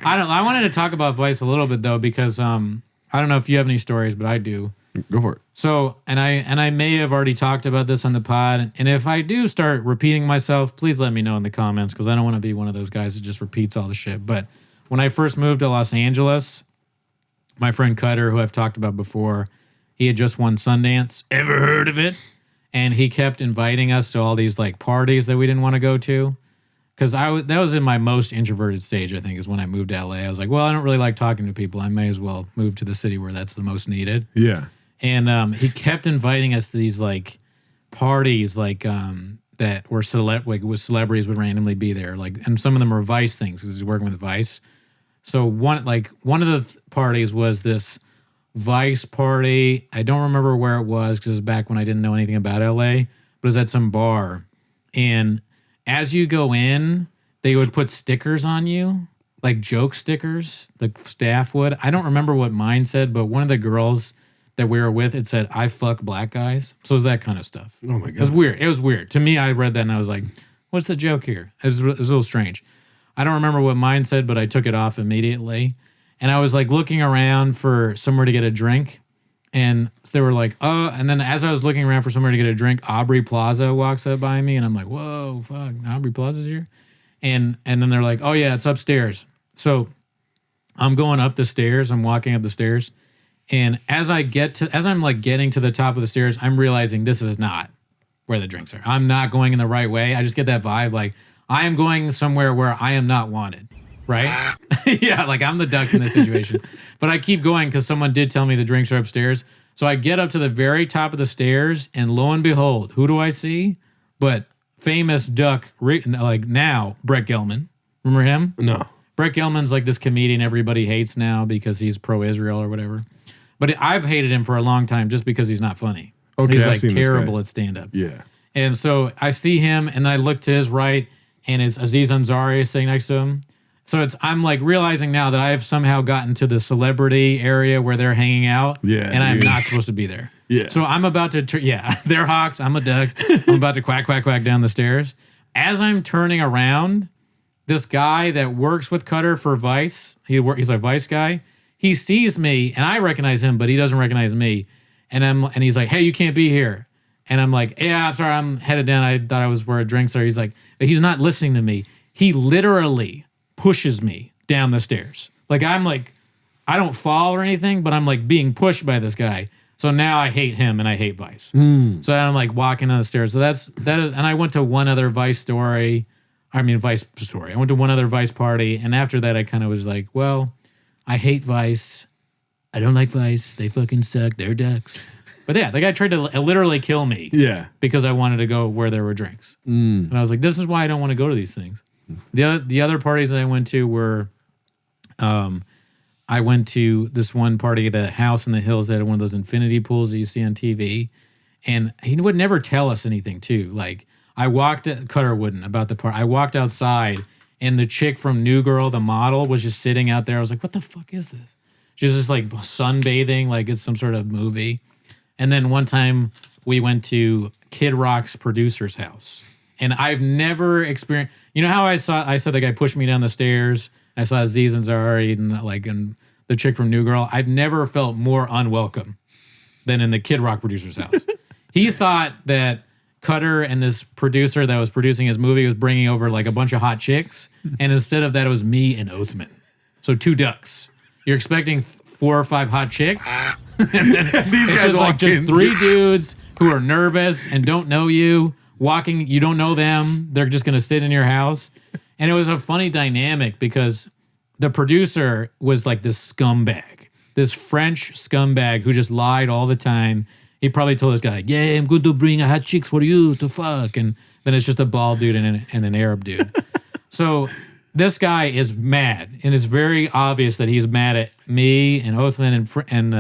I wanted to talk about Vice a little bit though, because I don't know if you have any stories, but I do. Go for it. So, and I may have already talked about this on the pod, and if I do start repeating myself, please let me know in the comments, because I don't want to be one of those guys that just repeats all the shit. But when I first moved to Los Angeles, my friend Cutter, who I've talked about before, he had just won Sundance. Ever heard of it? And he kept inviting us to all these like parties that we didn't want to go to. Because that was in my most introverted stage, I think, is when I moved to LA. I was like, well, I don't really like talking to people. I may as well move to the city where that's the most needed. Yeah. And he kept inviting us to these like parties, like that were with celebrities would randomly be there, like, and some of them were Vice things because he's working with Vice. So one of the parties was this Vice party. I don't remember where it was because it was back when I didn't know anything about LA, but it was at some bar. And as you go in, they would put stickers on you, like joke stickers, the staff would. I don't remember what mine said, but one of the girls that we were with, it said, "I fuck black guys." So it was that kind of stuff. Oh my God. It was weird. It was weird. To me, I read that and I was like, what's the joke here? It was a little strange. I don't remember what mine said, but I took it off immediately. And I was like looking around for somewhere to get a drink. And they were like, oh, and then as I was looking around for somewhere to get a drink, Aubrey Plaza walks up by me and I'm like, whoa, fuck, Aubrey Plaza's here? And then they're like, oh yeah, it's upstairs. So I'm going up the stairs, I'm walking up the stairs. And as I'm like getting to the top of the stairs, I'm realizing this is not where the drinks are. I'm not going in the right way. I just get that vibe like I am going somewhere where I am not wanted. Right? Yeah, like I'm the duck in this situation. But I keep going because someone did tell me the drinks are upstairs. So I get up to the very top of the stairs, and lo and behold, who do I see? But famous duck, like now, Brett Gelman. Remember him? No. Brett Gelman's like this comedian everybody hates now because he's pro-Israel or whatever. But I've hated him for a long time just because he's not funny. Okay, he's I've like terrible at stand-up. Yeah. And so I see him, and I look to his right, and it's Aziz Ansari sitting next to him. So I'm like realizing now that I have somehow gotten to the celebrity area where they're hanging out. Yeah, and I'm not supposed to be there. Yeah. So I'm about to, they're Hawks. I'm a duck. I'm about to quack, quack, quack down the stairs. As I'm turning around, this guy that works with Cutter for Vice, he's a Vice guy. He sees me and I recognize him, but he doesn't recognize me. And he's like, hey, you can't be here. And I'm like, yeah, I'm sorry. I'm headed down. I thought I was where a drinks are. He's like, he's not listening to me. He literally pushes me down the stairs. Like I'm like, I don't fall or anything, but I'm like being pushed by this guy. So now I hate him and I hate Vice. So I'm like walking down the stairs. So that is, and I went to one other Vice story. I went to one other Vice party. And after that, I kind of was like, well, I hate Vice. I don't like Vice. They fucking suck. They're ducks. But yeah, the guy tried to literally kill me. Yeah. Because I wanted to go where there were drinks. And I was like, this is why I don't want to go to these things. The other parties that I went to were, I went to this one party at a house in the hills that had one of those infinity pools that you see on TV, and he would never tell us anything too. Like Cutter wouldn't about the part. I walked outside And the chick from New Girl, the model, was just sitting out there. I was like, what the fuck is this? She was just like sunbathing, like it's some sort of movie. And then one time we went to Kid Rock's producer's house. And I've never experienced, you know how I saw the guy push me down the stairs. I saw Aziz Ansari and the chick from New Girl. I've never felt more unwelcome than in the Kid Rock producer's house. He thought that Cutter and this producer that was producing his movie was bringing over like a bunch of hot chicks. And instead of that, it was me and Othman. So 2 ducks. You're expecting 4 or 5 hot chicks. And then these guys just like just 3 dudes who are nervous and don't know you. Walking, you don't know them. They're just going to sit in your house. And it was a funny dynamic because the producer was like this scumbag, this French scumbag who just lied all the time. He probably told this guy, yeah, I'm going to bring a hot chicks for you to fuck. And then it's just a bald dude and an Arab dude. So this guy is mad. And it's very obvious that he's mad at me and Othman and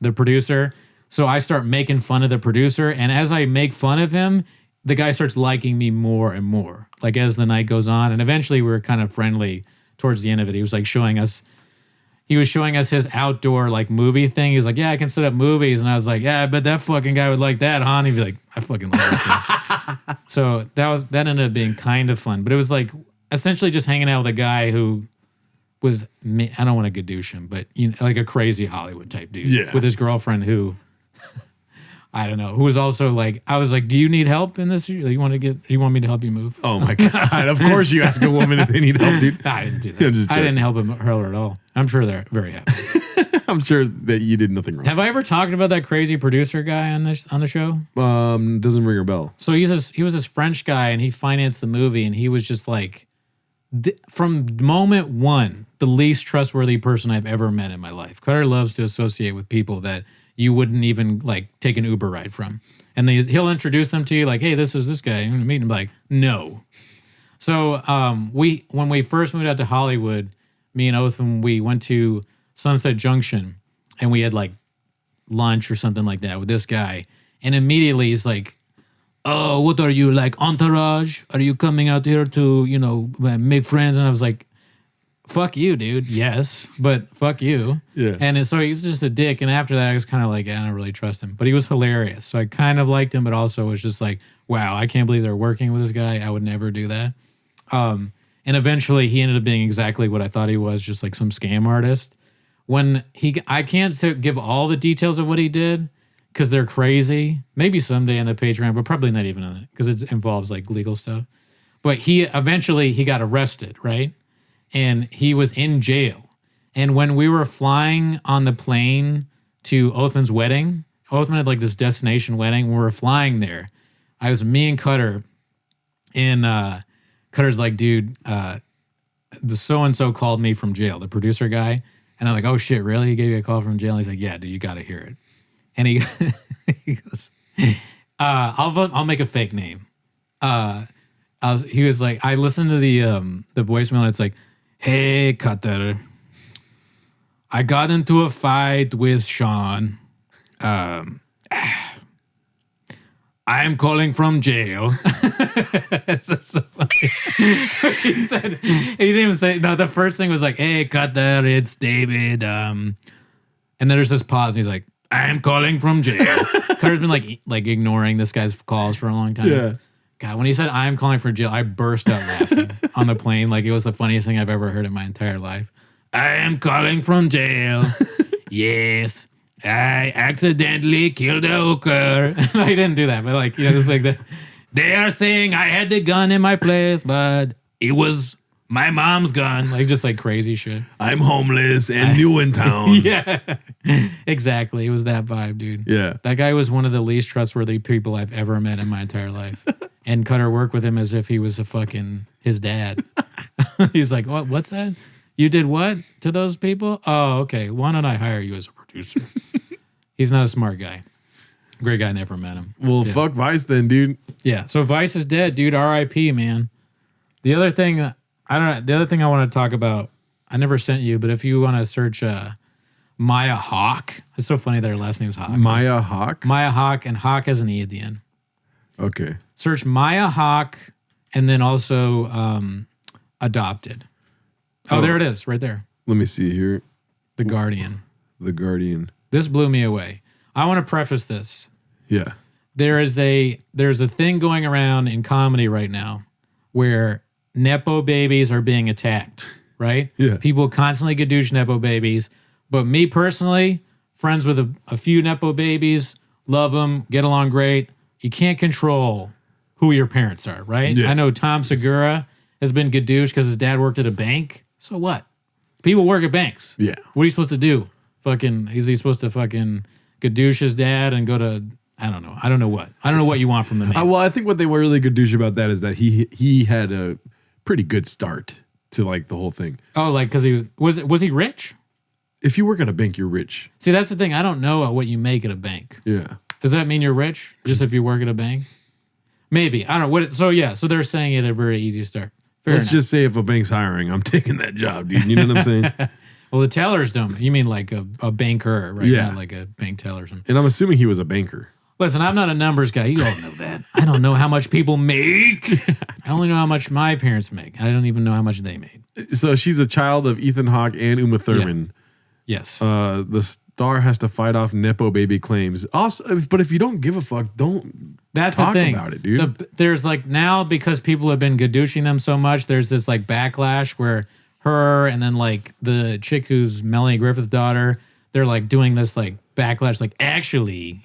the producer. So I start making fun of the producer. And as I make fun of him, the guy starts liking me more and more, like as the night goes on. And eventually we were kind of friendly towards the end of it. He was like showing us his outdoor like movie thing. He was like, yeah, I can set up movies. And I was like, yeah, I bet that fucking guy would like that, huh? And he'd be like, I fucking love this guy. So that ended up being kind of fun. But it was like essentially just hanging out with a guy who was, I don't want to gadoosh him, but you know, like a crazy Hollywood type dude with his girlfriend who... I don't know. Who was also like, I was like, do you need help in this? You want me to help you move? Oh my God. Of course you ask a woman if they need help, dude. I didn't do that. I didn't help her at all. I'm sure they're very happy. I'm sure that you did nothing wrong. Have I ever talked about that crazy producer guy on the show? Doesn't ring a bell. So he was this French guy and he financed the movie and he was just like, from moment one, the least trustworthy person I've ever met in my life. Cutter loves to associate with people that you wouldn't even like take an Uber ride from. And he'll introduce them to you like, hey, this is this guy. I'm going to meet him. Like, no. So when we first moved out to Hollywood, me and Othman, we went to Sunset Junction and we had like lunch or something like that with this guy. And immediately he's like, oh, what are you, like Entourage? Are you coming out here to, you know, make friends? And I was like, fuck you, dude. Yes, but fuck you. Yeah. And so he's just a dick. And after that, I was kind of like, I don't really trust him. But he was hilarious. So I kind of liked him, but also was just like, wow, I can't believe they're working with this guy. I would never do that. And eventually he ended up being exactly what I thought he was, just like some scam artist. I can't give all the details of what he did because they're crazy. Maybe someday on the Patreon, but probably not even on it because it involves like legal stuff. But he got arrested, right? And he was in jail. And when we were flying on the plane to Othman's wedding, Othman had like this destination wedding. When we were flying there, me and Cutter, and Cutter's like, dude, the so-and-so called me from jail, the producer guy. And I'm like, oh shit, really? He gave you a call from jail? He's like, yeah, dude, you got to hear it. And he goes, I'll make a fake name. He was like, I listened to the voicemail and it's like, hey, Cutter, I got into a fight with Sean. I'm calling from jail. It's so funny. He didn't even say, no, the first thing was like, hey, Cutter, it's David. And then there's this pause and he's like, I'm calling from jail. Cutter's been like ignoring this guy's calls for a long time. Yeah. God, when he said, I'm calling for jail, I burst out laughing on the plane. Like it was the funniest thing I've ever heard in my entire life. I am calling from jail. Yes, I accidentally killed a hooker. I didn't do that, but like, you know, it's like they are saying I had the gun in my place, but it was my mom's gun. Like just like crazy shit. I'm homeless and new in town. Yeah, exactly. It was that vibe, dude. Yeah. That guy was one of the least trustworthy people I've ever met in my entire life. And Cutter worked with him as if he was his dad. He's like, what's that? You did what to those people? Oh, okay. Why don't I hire you as a producer? He's not a smart guy. Great guy, never met him. Well, fuck Vice then, dude. Yeah. So Vice is dead, dude. R.I.P., man. The other thing I want to talk about, I never sent you, but if you want to search Maya Hawke, it's so funny that her last name is Hawke. Maya Hawke? Maya Hawke, and Hawke has an E at the end. Okay. Search Maya Hawke, and then also adopted. Oh, there it is, right there. Let me see here. The Guardian. The Guardian. This blew me away. I want to preface this. Yeah. There's a thing going around in comedy right now where Nepo babies are being attacked, right? Yeah. People constantly gadoosh Nepo babies. But me personally, friends with a few Nepo babies, love them, get along great. You can't control who your parents are, right? Yeah. I know Tom Segura has been gadooshed because his dad worked at a bank. So what? People work at banks. Yeah. What are you supposed to do? Is he supposed to fucking gadoosh his dad and go to, I don't know. I don't know what you want from the man. Well, I think what they were really gadoosh about that is that he had a pretty good start to like the whole thing. Oh, like because was he rich? If you work at a bank, you're rich. See, that's the thing. I don't know what you make at a bank. Yeah. Does that mean you're rich? Just if you work at a bank? Maybe. I don't know. So they're saying it a very easy start. Fair Let's enough. just say if a bank's hiring, I'm taking that job, dude. You know what I'm saying? Well, the tellers don't. You mean like a banker, right? Yeah. Not like a bank teller or something. And I'm assuming he was a banker. Listen, I'm not a numbers guy. You all know that. I don't know how much people make. I only know how much my parents make. I don't even know how much they made. So she's a child of Ethan Hawke and Uma Thurman. Yes. The star has to fight off Nepo baby claims. Also, but if you don't give a fuck, don't That's talk the thing about it, dude. There's like now because people have been gadooshing them so much, there's this like backlash where her and then like the chick who's Melanie Griffith's daughter, they're like doing this like backlash, like actually,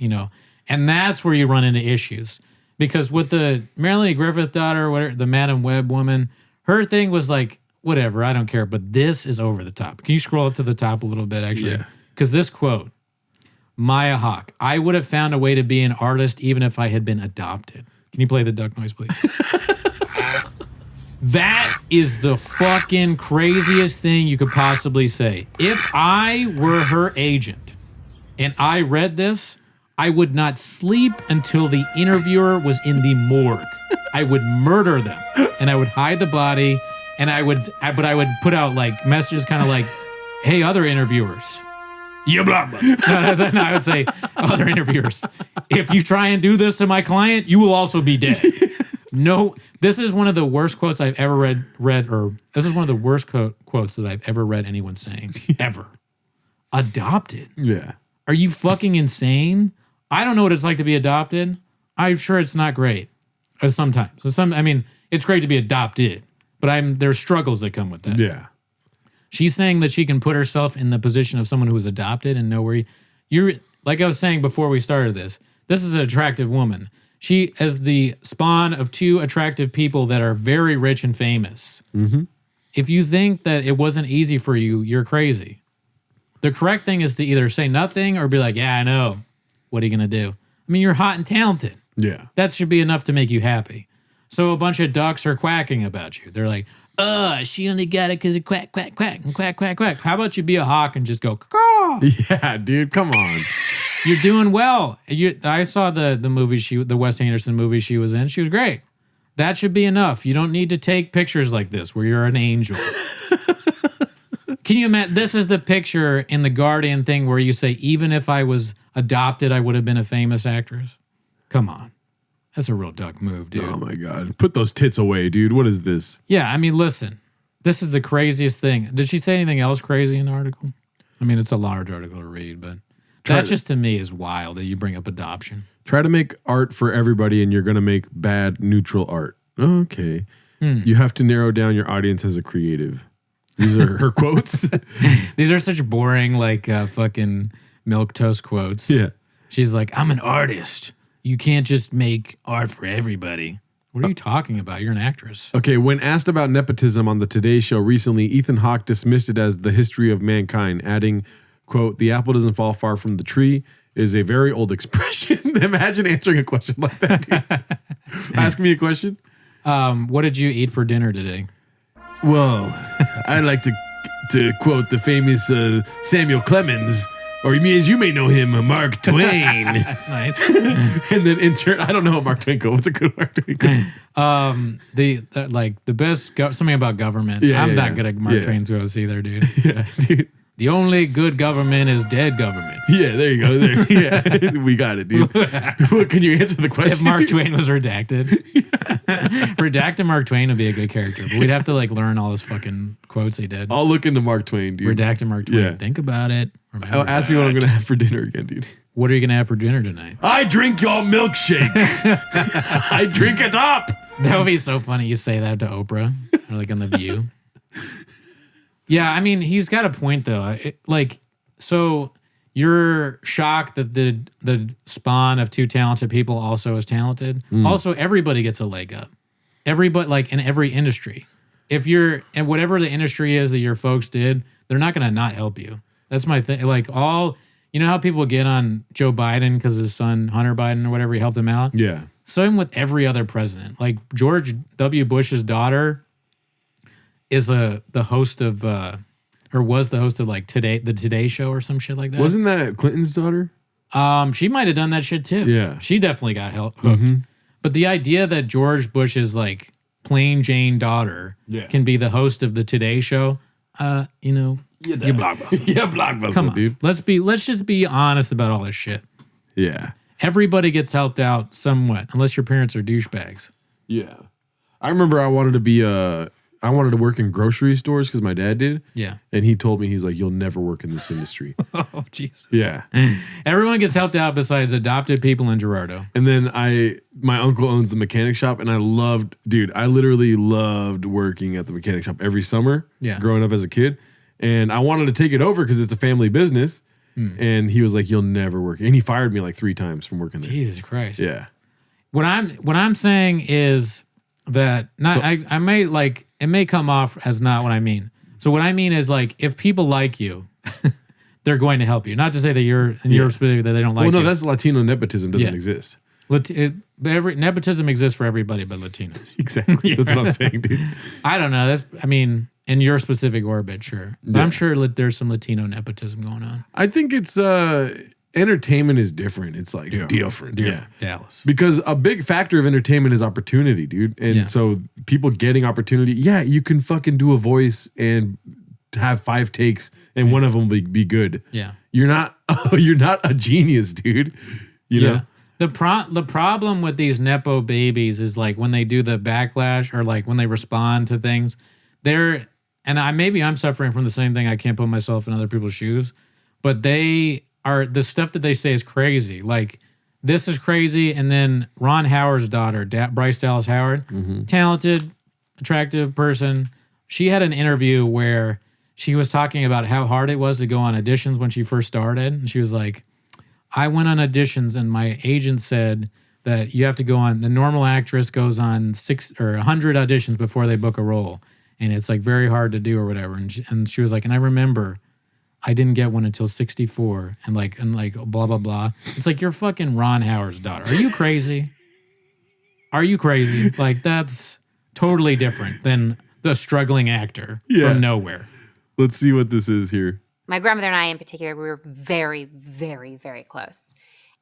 and that's where you run into issues because with the Melanie Griffith daughter, whatever, the Madam Web woman, her thing was like, whatever, I don't care, but this is over the top. Can you scroll up to the top a little bit, actually? Yeah. Because this quote, Maya Hawke, I would have found a way to be an artist even if I had been adopted. Can you play the duck noise, please? That is the fucking craziest thing you could possibly say. If I were her agent and I read this, I would not sleep until the interviewer was in the morgue. I would murder them and I would hide the body and I would put out like messages kind of like, hey, other interviewers. You blockbuster. No, I would say other interviewers. If you try and do this to my client, you will also be dead. No, this is one of the worst quotes I've ever read, or this is one of the worst quotes that I've ever read anyone saying, ever. Adopted? Yeah. Are you fucking insane? I don't know what it's like to be adopted. I'm sure it's not great. Sometimes. It's great to be adopted, but there's struggles that come with that. Yeah. She's saying that she can put herself in the position of someone who was adopted and know where you're, like I was saying before we started this is an attractive woman. She is the spawn of two attractive people that are very rich and famous. Mm-hmm. If you think that it wasn't easy for you, you're crazy. The correct thing is to either say nothing or be like, yeah, I know. What are you going to do? I mean, you're hot and talented. Yeah. That should be enough to make you happy. So a bunch of ducks are quacking about you. They're like, she only got it because it quack, quack, quack, and quack, quack, quack. How about you be a hawk and just go, caw? Yeah, dude, come on. You're doing well. I saw the movie the Wes Anderson movie she was in. She was great. That should be enough. You don't need to take pictures like this where you're an angel. Can you imagine? This is the picture in the Guardian thing where you say, even if I was adopted, I would have been a famous actress. Come on. That's a real duck move, dude. Oh, my God. Put those tits away, dude. What is this? Yeah, I mean, listen. This is the craziest thing. Did she say anything else crazy in the article? I mean, it's a large article to read, but that just to me is wild that you bring up adoption. Try to make art for everybody and you're going to make bad, neutral art. Okay. You have to narrow down your audience as a creative. These are her quotes. These are such boring, like fucking milquetoast quotes. Yeah. She's like, I'm an artist. You can't just make art for everybody. What are you talking about? You're an actress. Okay, when asked about nepotism on the Today Show recently, Ethan Hawke dismissed it as the history of mankind, adding, quote, the apple doesn't fall far from the tree is a very old expression. Imagine answering a question like that, dude. Ask me a question. What did you eat for dinner today? Well, I like to quote the famous Samuel Clemens, or as you may know him, Mark Twain. Nice. And then I don't know Mark Twain quote. What's a good Mark Twain quote? The best something about government. Yeah, I'm yeah, not yeah. good at Mark Twain's quotes either, dude. Yeah, dude. The only good government is dead government. Yeah, there you go. There, yeah, we got it, dude. What, can you answer the question? If Mark Twain was redacted, redacted Mark Twain would be a good character, but we'd have to like learn all his fucking quotes he did. I'll look into Mark Twain, dude. Redacted Mark Twain. Yeah. Think about it. Ask me what I'm gonna have for dinner again, dude. What are you gonna have for dinner tonight? I drink your milkshake. I drink it up. That would be so funny. You say that to Oprah, or like on The View. Yeah, I mean, he's got a point though. So you're shocked that the spawn of two talented people also is talented. Also, everybody gets a leg up. Everybody, like in every industry. If you're, and whatever the industry is that your folks did, they're not gonna not help you. That's my thing. Like you know how people get on Joe Biden because his son Hunter Biden or whatever, he helped him out. Yeah. Same with every other president. Like George W. Bush's daughter is the host of or was the host of like the Today Show or some shit like that. Wasn't that Clinton's daughter? She might have done that shit too. Yeah. She definitely got hooked. But the idea that George Bush's like plain Jane daughter can be the host of the Today Show, you know, you blockbuster. Yeah, blockbuster, Come on, dude. Let's just be honest about all this shit. Yeah. Everybody gets helped out somewhat, unless your parents are douchebags. Yeah. I remember I wanted to work in grocery stores because my dad did. Yeah. And he told me, he's like, you'll never work in this industry. Oh, Jesus. Yeah. Everyone gets helped out besides adopted people in Gerardo. And then my uncle owns the mechanic shop, and I literally loved working at the mechanic shop every summer growing up as a kid. And I wanted to take it over because it's a family business. And he was like, you'll never work. And he fired me like 3 times from working there. Jesus Christ. Yeah. What I'm saying is that I may like, it may come off as not what I mean. So what I mean is like, if people like you, they're going to help you. Not to say that you're specific that they don't like you. Well, no, that's Latino nepotism doesn't exist. Nepotism exists for everybody but Latinos. Exactly. That's what I'm saying, dude. I don't know. In your specific orbit, sure. But I'm sure there's some Latino nepotism going on. I think it's entertainment is different. It's like different. Yeah. Dallas. Because a big factor of entertainment is opportunity, dude. And so people getting opportunity, you can fucking do a voice and have 5 takes and one of them be good. Yeah. You're not a genius, dude. You know? The problem with these Nepo babies is like when they do the backlash or like when they respond to things, maybe I'm suffering from the same thing. I can't put myself in other people's shoes, but the stuff that they say is crazy. Like this is crazy. And then Ron Howard's daughter, Bryce Dallas Howard, talented, attractive person. She had an interview where she was talking about how hard it was to go on auditions when she first started. And she was like, I went on auditions and my agent said that you have to go on, the normal actress goes on 6 or 100 auditions before they book a role. And it's like very hard to do or whatever. And she was like, and I remember I didn't get one until 64 and like blah, blah, blah. It's like, you're fucking Ron Howard's daughter. Are you crazy? Are you crazy? Like that's totally different than the struggling actor from nowhere. Let's see what this is here. My grandmother and I in particular, we were very, very, very close.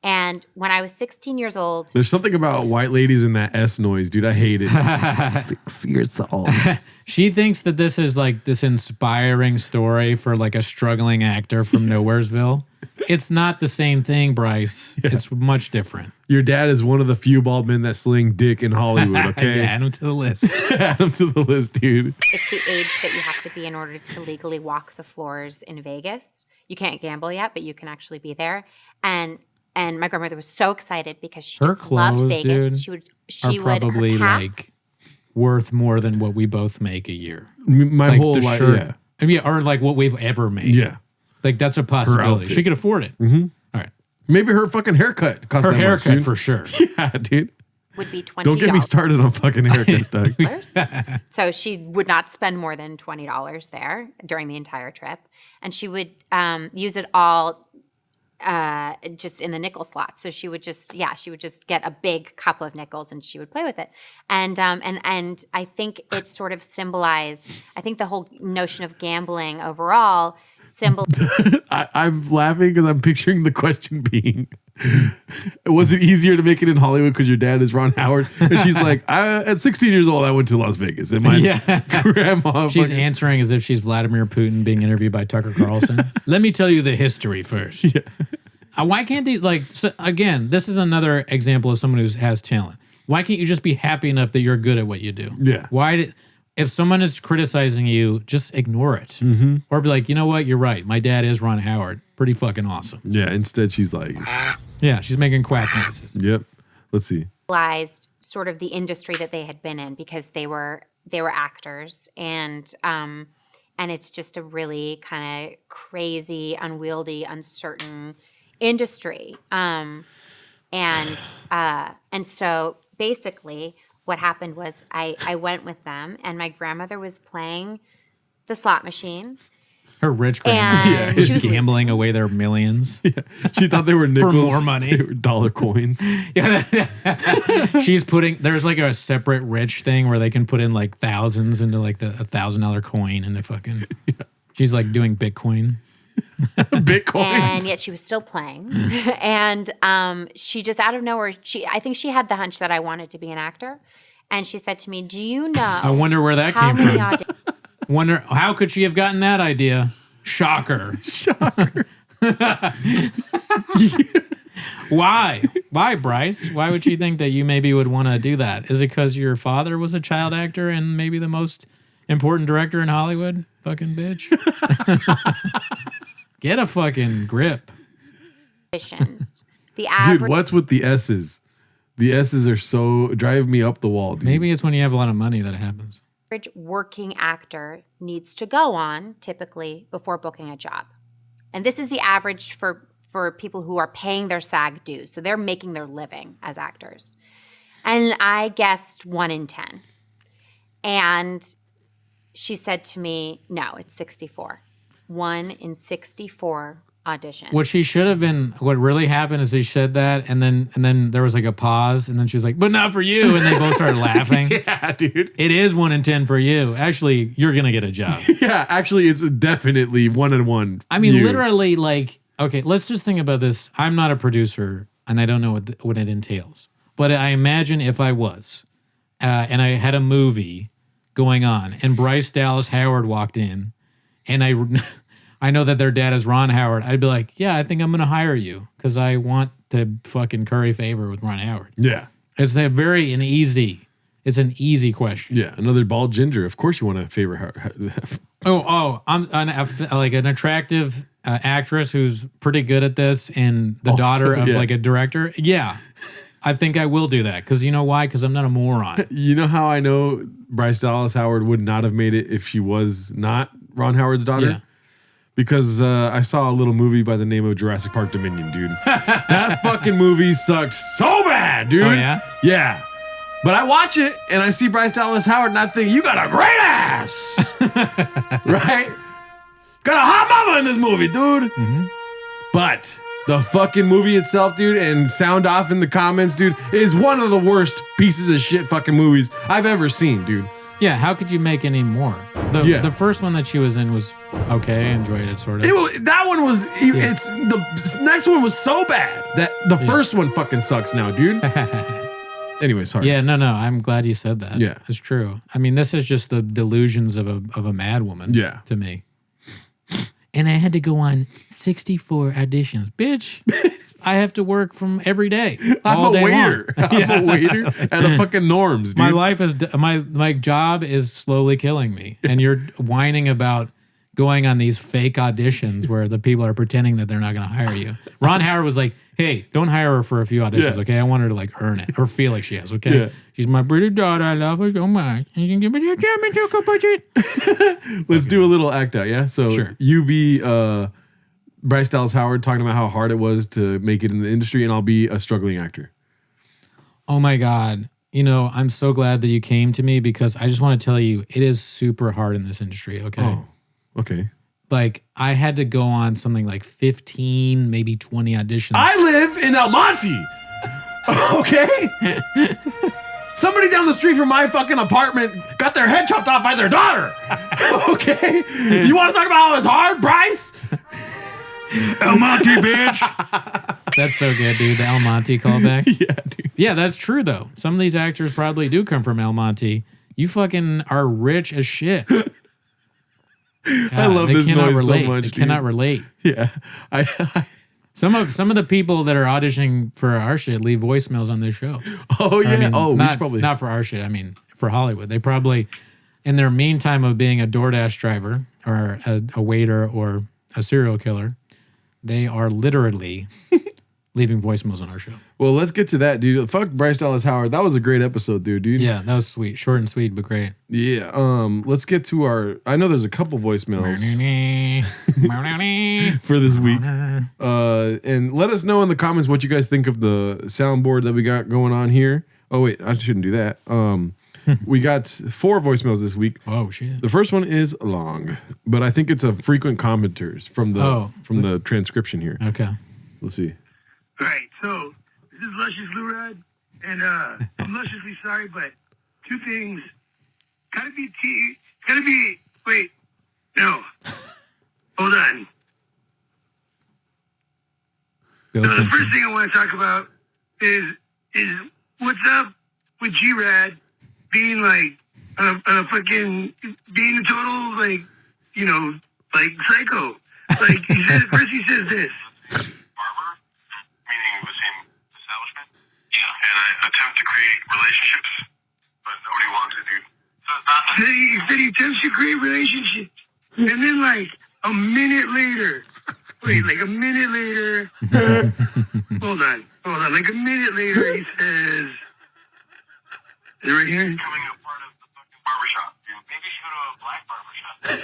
And when I was 16 years old... There's something about white ladies in that S noise, dude. I hate it. 6 years old. She thinks that this is like this inspiring story for like a struggling actor from Nowheresville. It's not the same thing, Bryce. Yeah. It's much different. Your dad is one of the few bald men that sling dick in Hollywood, okay? Add him to the list. Add him to the list, dude. It's the age that you have to be in order to legally walk the floors in Vegas. You can't gamble yet, but you can actually be there. And my grandmother was so excited because she just loved Vegas. Dude, she would probably like worth more than what we both make a year. My like whole life, yeah. I mean, or like what we've ever made. Yeah. Like that's a possibility. She could afford it. Mm-hmm. All right. Maybe her fucking haircut cost her that haircut much, for sure. Yeah, dude. Would be $20. Don't get me started on fucking haircuts, Doug. So she would not spend more than $20 there during the entire trip. And she would use it all just in the nickel slots. So she would just get a big couple of nickels and she would play with it. And I think it sort of symbolized, I think the whole notion of gambling overall I'm laughing because I'm picturing the question being, Was it easier to make it in Hollywood because your dad is Ron Howard? And she's like, at 16 years old, I went to Las Vegas. And my grandma. She's answering as if she's Vladimir Putin being interviewed by Tucker Carlson. Let me tell you the history first. Yeah. Why can't these, again, this is another example of someone who has talent. Why can't you just be happy enough that you're good at what you do? Yeah. If someone is criticizing you, just ignore it. Mm-hmm. Or be like, you know what? You're right. My dad is Ron Howard. Pretty fucking awesome. Yeah. Instead, she's like... Yeah, she's making quack noises. Yep. Let's see. Realized sort of the industry that they had been in because they were actors and it's just a really kind of crazy, unwieldy, uncertain industry. And so basically what happened was I went with them and my grandmother was playing the slot machine. Her rich grandmother is gambling away their millions. Yeah. She thought they were nickels. For more money. They were dollar coins. Yeah. She's there's like a separate rich thing where they can put in like thousands into like the $1,000 coin and the fucking, she's like doing Bitcoin. Bitcoin. And yet she was still playing. And she just out of nowhere, I think she had the hunch that I wanted to be an actor. And she said to me, do you know? I wonder where that came from. Wonder how could she have gotten that idea? Shocker. Why? Why, Bryce? Why would she think that you maybe would want to do that? Is it because your father was a child actor and maybe the most important director in Hollywood? Fucking bitch. Get a fucking grip. Dude, what's with the S's? The S's are so drive me up the wall, dude. Maybe it's when you have a lot of money that it happens. Working actor needs to go on typically before booking a job. And this is the average for people who are paying their SAG dues. So they're making their living as actors. And I guessed 1 in 10. And she said to me, no, it's 64. 1 in 64 auditions. What she should have been, what really happened is she said that, and then there was like a pause, and then she was like, but not for you. And they both started laughing. Yeah, dude. It is 1 in 10 for you. Actually, you're going to get a job. Yeah, actually, it's definitely 1 in 1. I mean, literally, like, okay, let's just think about this. I'm not a producer, and I don't know what it entails. But I imagine if I was, and I had a movie going on, and Bryce Dallas Howard walked in, and I know that their dad is Ron Howard, I'd be like, yeah, I think I'm going to hire you because I want to fucking curry favor with Ron Howard. Yeah. It's an easy question. Yeah. Another bald ginger. Of course you want to favor Howard. I'm like an attractive actress who's pretty good at this and the daughter of like a director. Yeah. I think I will do that because you know why? Because I'm not a moron. You know how I know Bryce Dallas Howard would not have made it if she was not Ron Howard's daughter? Yeah. Because I saw a little movie by the name of Jurassic Park Dominion, dude. That fucking movie sucks so bad, dude. Oh, yeah? Yeah. But I watch it, and I see Bryce Dallas Howard, and I think, you got a great ass! Right? Got a hot mama in this movie, dude. Mm-hmm. But the fucking movie itself, dude, and sound off in the comments, dude, is one of the worst pieces of shit fucking movies I've ever seen, dude. Yeah, how could you make any more? The first one that she was in was okay. I enjoyed it, sort of. That one was, it's the next one was so bad that the first one fucking sucks now, dude. Anyway, sorry. Yeah, no, I'm glad you said that. Yeah. It's true. I mean, this is just the delusions of a mad woman to me. And I had to go on 64 auditions. Bitch, I have to work from every day. I'm a waiter. I'm a waiter at a fucking Norms, dude. My life is, my job is slowly killing me. And you're whining about going on these fake auditions where the people are pretending that they're not going to hire you. Ron Howard was like, hey, don't hire her for a few auditions, okay? I want her to like earn it or feel like she has, okay? Yeah. She's my pretty daughter. I love her so much. You can give me your German choco budget. Let's do a little act out, yeah? So you be Bryce Dallas Howard talking about how hard it was to make it in the industry, and I'll be a struggling actor. Oh my God. You know, I'm so glad that you came to me because I just want to tell you, it is super hard in this industry, okay? Oh, okay. Like, I had to go on something like 15, maybe 20 auditions. I live in El Monte. Okay? Somebody down the street from my fucking apartment got their head chopped off by their daughter. Okay? You want to talk about how it's hard, Bryce? El Monte, bitch. That's so good, dude. The El Monte callback. Yeah, dude. Yeah, that's true, though. Some of these actors probably do come from El Monte. You fucking are rich as shit. God, I love this noise relate. so much. They cannot relate. Yeah. Some of the people that are auditioning for our shit leave voicemails on this show. Oh, yeah. I mean, we should probably. not for our shit. I mean, for Hollywood. They probably, in their meantime of being a DoorDash driver or a waiter or a serial killer, they are literally leaving voicemails on our show. Well, let's get to that, dude. Fuck Bryce Dallas Howard. That was a great episode, dude. Yeah, that was sweet. Short and sweet, but great. Yeah. Let's get to our. I know there's a couple voicemails for this week. And let us know in the comments what you guys think of the soundboard that we got going on here. Oh wait, I shouldn't do that. We got 4 voicemails this week. Oh shit. The first one is long, but I think it's a frequent commenters from the transcription here. Okay. Let's see. All right, so this is Luscious Lurad, and I'm lusciously sorry, but 2 things. Wait, no. Hold on. Go So the attention. first thing I want to talk about is what's up with G-Rad being like a fucking, being a total, like, you know, like psycho. Like, first he says this. Barber, meaning the same establishment. Yeah, and I attempt to create relationships, but nobody wants it, dude. So it's not He said he attempts to create relationships. And then, like, a minute later, like a minute later, hold on. Like a minute later, he says, is it right here? becoming a part of the fucking barbershop, dude. Maybe you should go to a black barbershop. The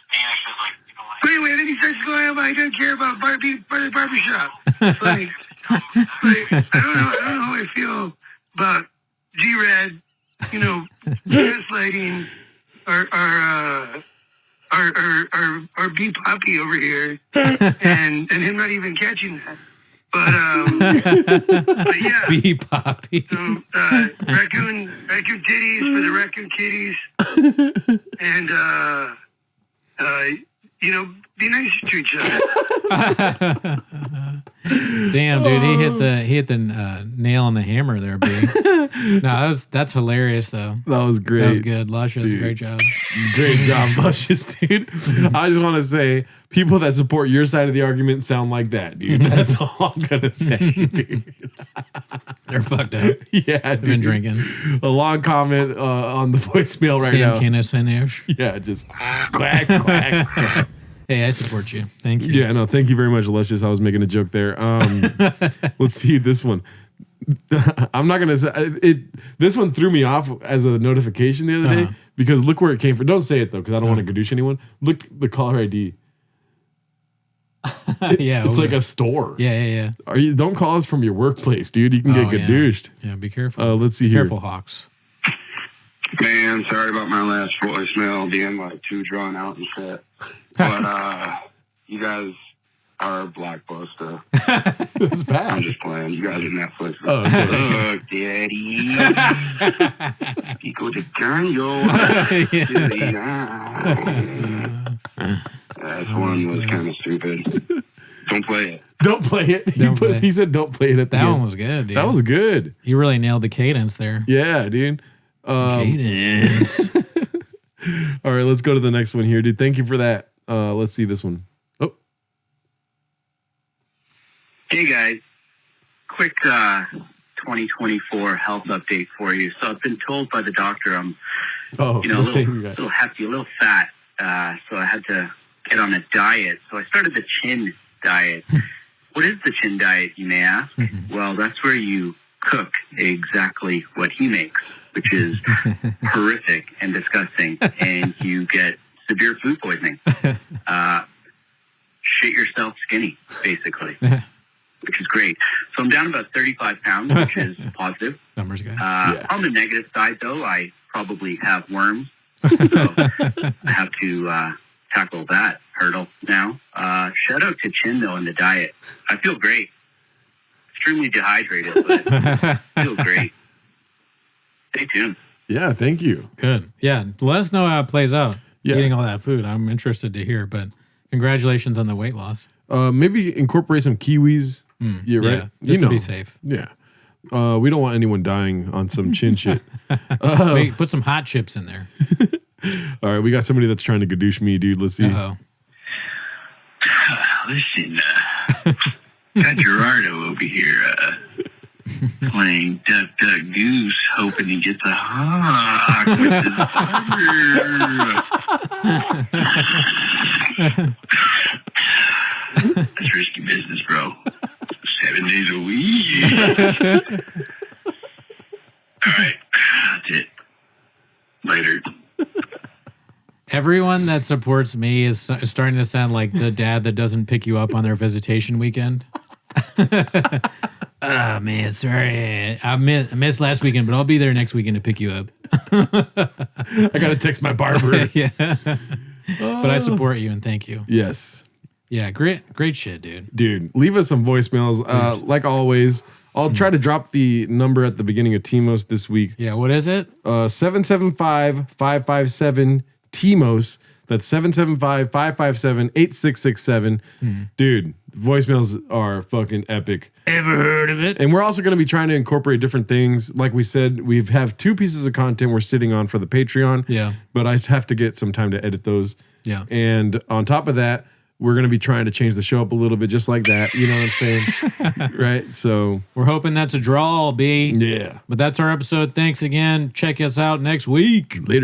Spanish is like, you know, like, Wait, then he starts going, I don't care about being part of the barbershop. Like, I don't know how I feel about G-Rad, you know, gaslighting our B Papi over here, and him not even catching that. But yeah, B Papi. raccoon titties for the raccoon kitties, and you know, be nice to each other. Damn, dude, he hit the nail on the hammer there, B. No, that's hilarious though. That was great. That was good. Luscious, Dude. great job. Great job, Luscious, dude. I just want to say, people that support your side of the argument sound like that, dude. That's all I'm gonna say, dude. They're fucked up. Yeah, I've been drinking. A long comment on the voicemail right now. Sam Kinnison-ish. Yeah, just quack, quack, quack. Hey, I support you. Thank you. Yeah, no, thank you very much, Luscious. I was making a joke there. Let's see this one. I'm not gonna say it. This one threw me off as a notification the other day because look where it came from. Don't say it though, because I don't want to gadoosh anyone. Look, the caller ID. Yeah, It's like a store. Yeah. Don't call us from your workplace, dude. You can get yeah. gadooshed. Yeah, be careful. Let's see Be here. careful, Hawks. man, sorry about my last voicemail being like too drawn out and shit. But you guys are Blockbuster. That's bad. I'm just playing. You guys are Netflix. Oh, okay. Look, Daddy. Pico de Gallo. This one was kind of stupid. Don't play it. Don't play it. He said don't play it at the That end. one was good, dude. That was good. You really nailed the cadence there. Yeah, dude. Cadence. All right, let's go to the next one here, dude. Thank you for that. Let's see this one. Oh, Hey guys, quick 2024 health update for you. So I've been told by the doctor I'm, a the same guy. little hefty, a little fat. So I had to get on a diet. So I started the chin diet. What is the chin diet, you may ask? Well, that's where you cook exactly what he makes, which is horrific and disgusting, and you get severe food poisoning. Shit yourself skinny, basically. Which is great. So I'm down about 35 pounds, which is positive. Numbers guy. On the negative side, though, I probably have worms. So I have to tackle that hurdle now. Shout out to Chin, though, and the diet. I feel great. Extremely dehydrated, but feel great. Stay tuned. Yeah, thank you. Good. Yeah. Let us know how it plays out. Yeah. Eating all that food. I'm interested to hear, but congratulations on the weight loss. Maybe incorporate some kiwis. Yeah, right. Yeah, just to be safe. Yeah. We don't want anyone dying on some chin shit. Put some hot chips in there. All right, we got somebody that's trying to gadoosh me, dude. Let's see. Uh-oh. Listen, got Gerardo over here playing Duck Duck Goose, hoping he gets a hawk with his barber. That's risky business, bro. 7 days a week. All right, that's it. Later. Everyone that supports me is starting to sound like the dad that doesn't pick you up on their visitation weekend. Oh, man, sorry. I missed last weekend, but I'll be there next weekend to pick you up. I got to text my barber. Yeah. But I support you and thank you. Yes. Yeah, great shit, dude. Dude, leave us some voicemails. Like always, I'll try to drop the number at the beginning of TMOS this week. Yeah, what is it? 775-557-TMOS. That's 775-557-8667. Dude, voicemails are fucking epic. Ever heard of it? And we're also going to be trying to incorporate different things. Like we said, we have 2 pieces of content we're sitting on for the Patreon. Yeah. But I have to get some time to edit those. Yeah. And on top of that, we're going to be trying to change the show up a little bit just like that. You know what I'm saying? Right? So we're hoping that's a draw, B. Yeah. But that's our episode. Thanks again. Check us out next week. Later.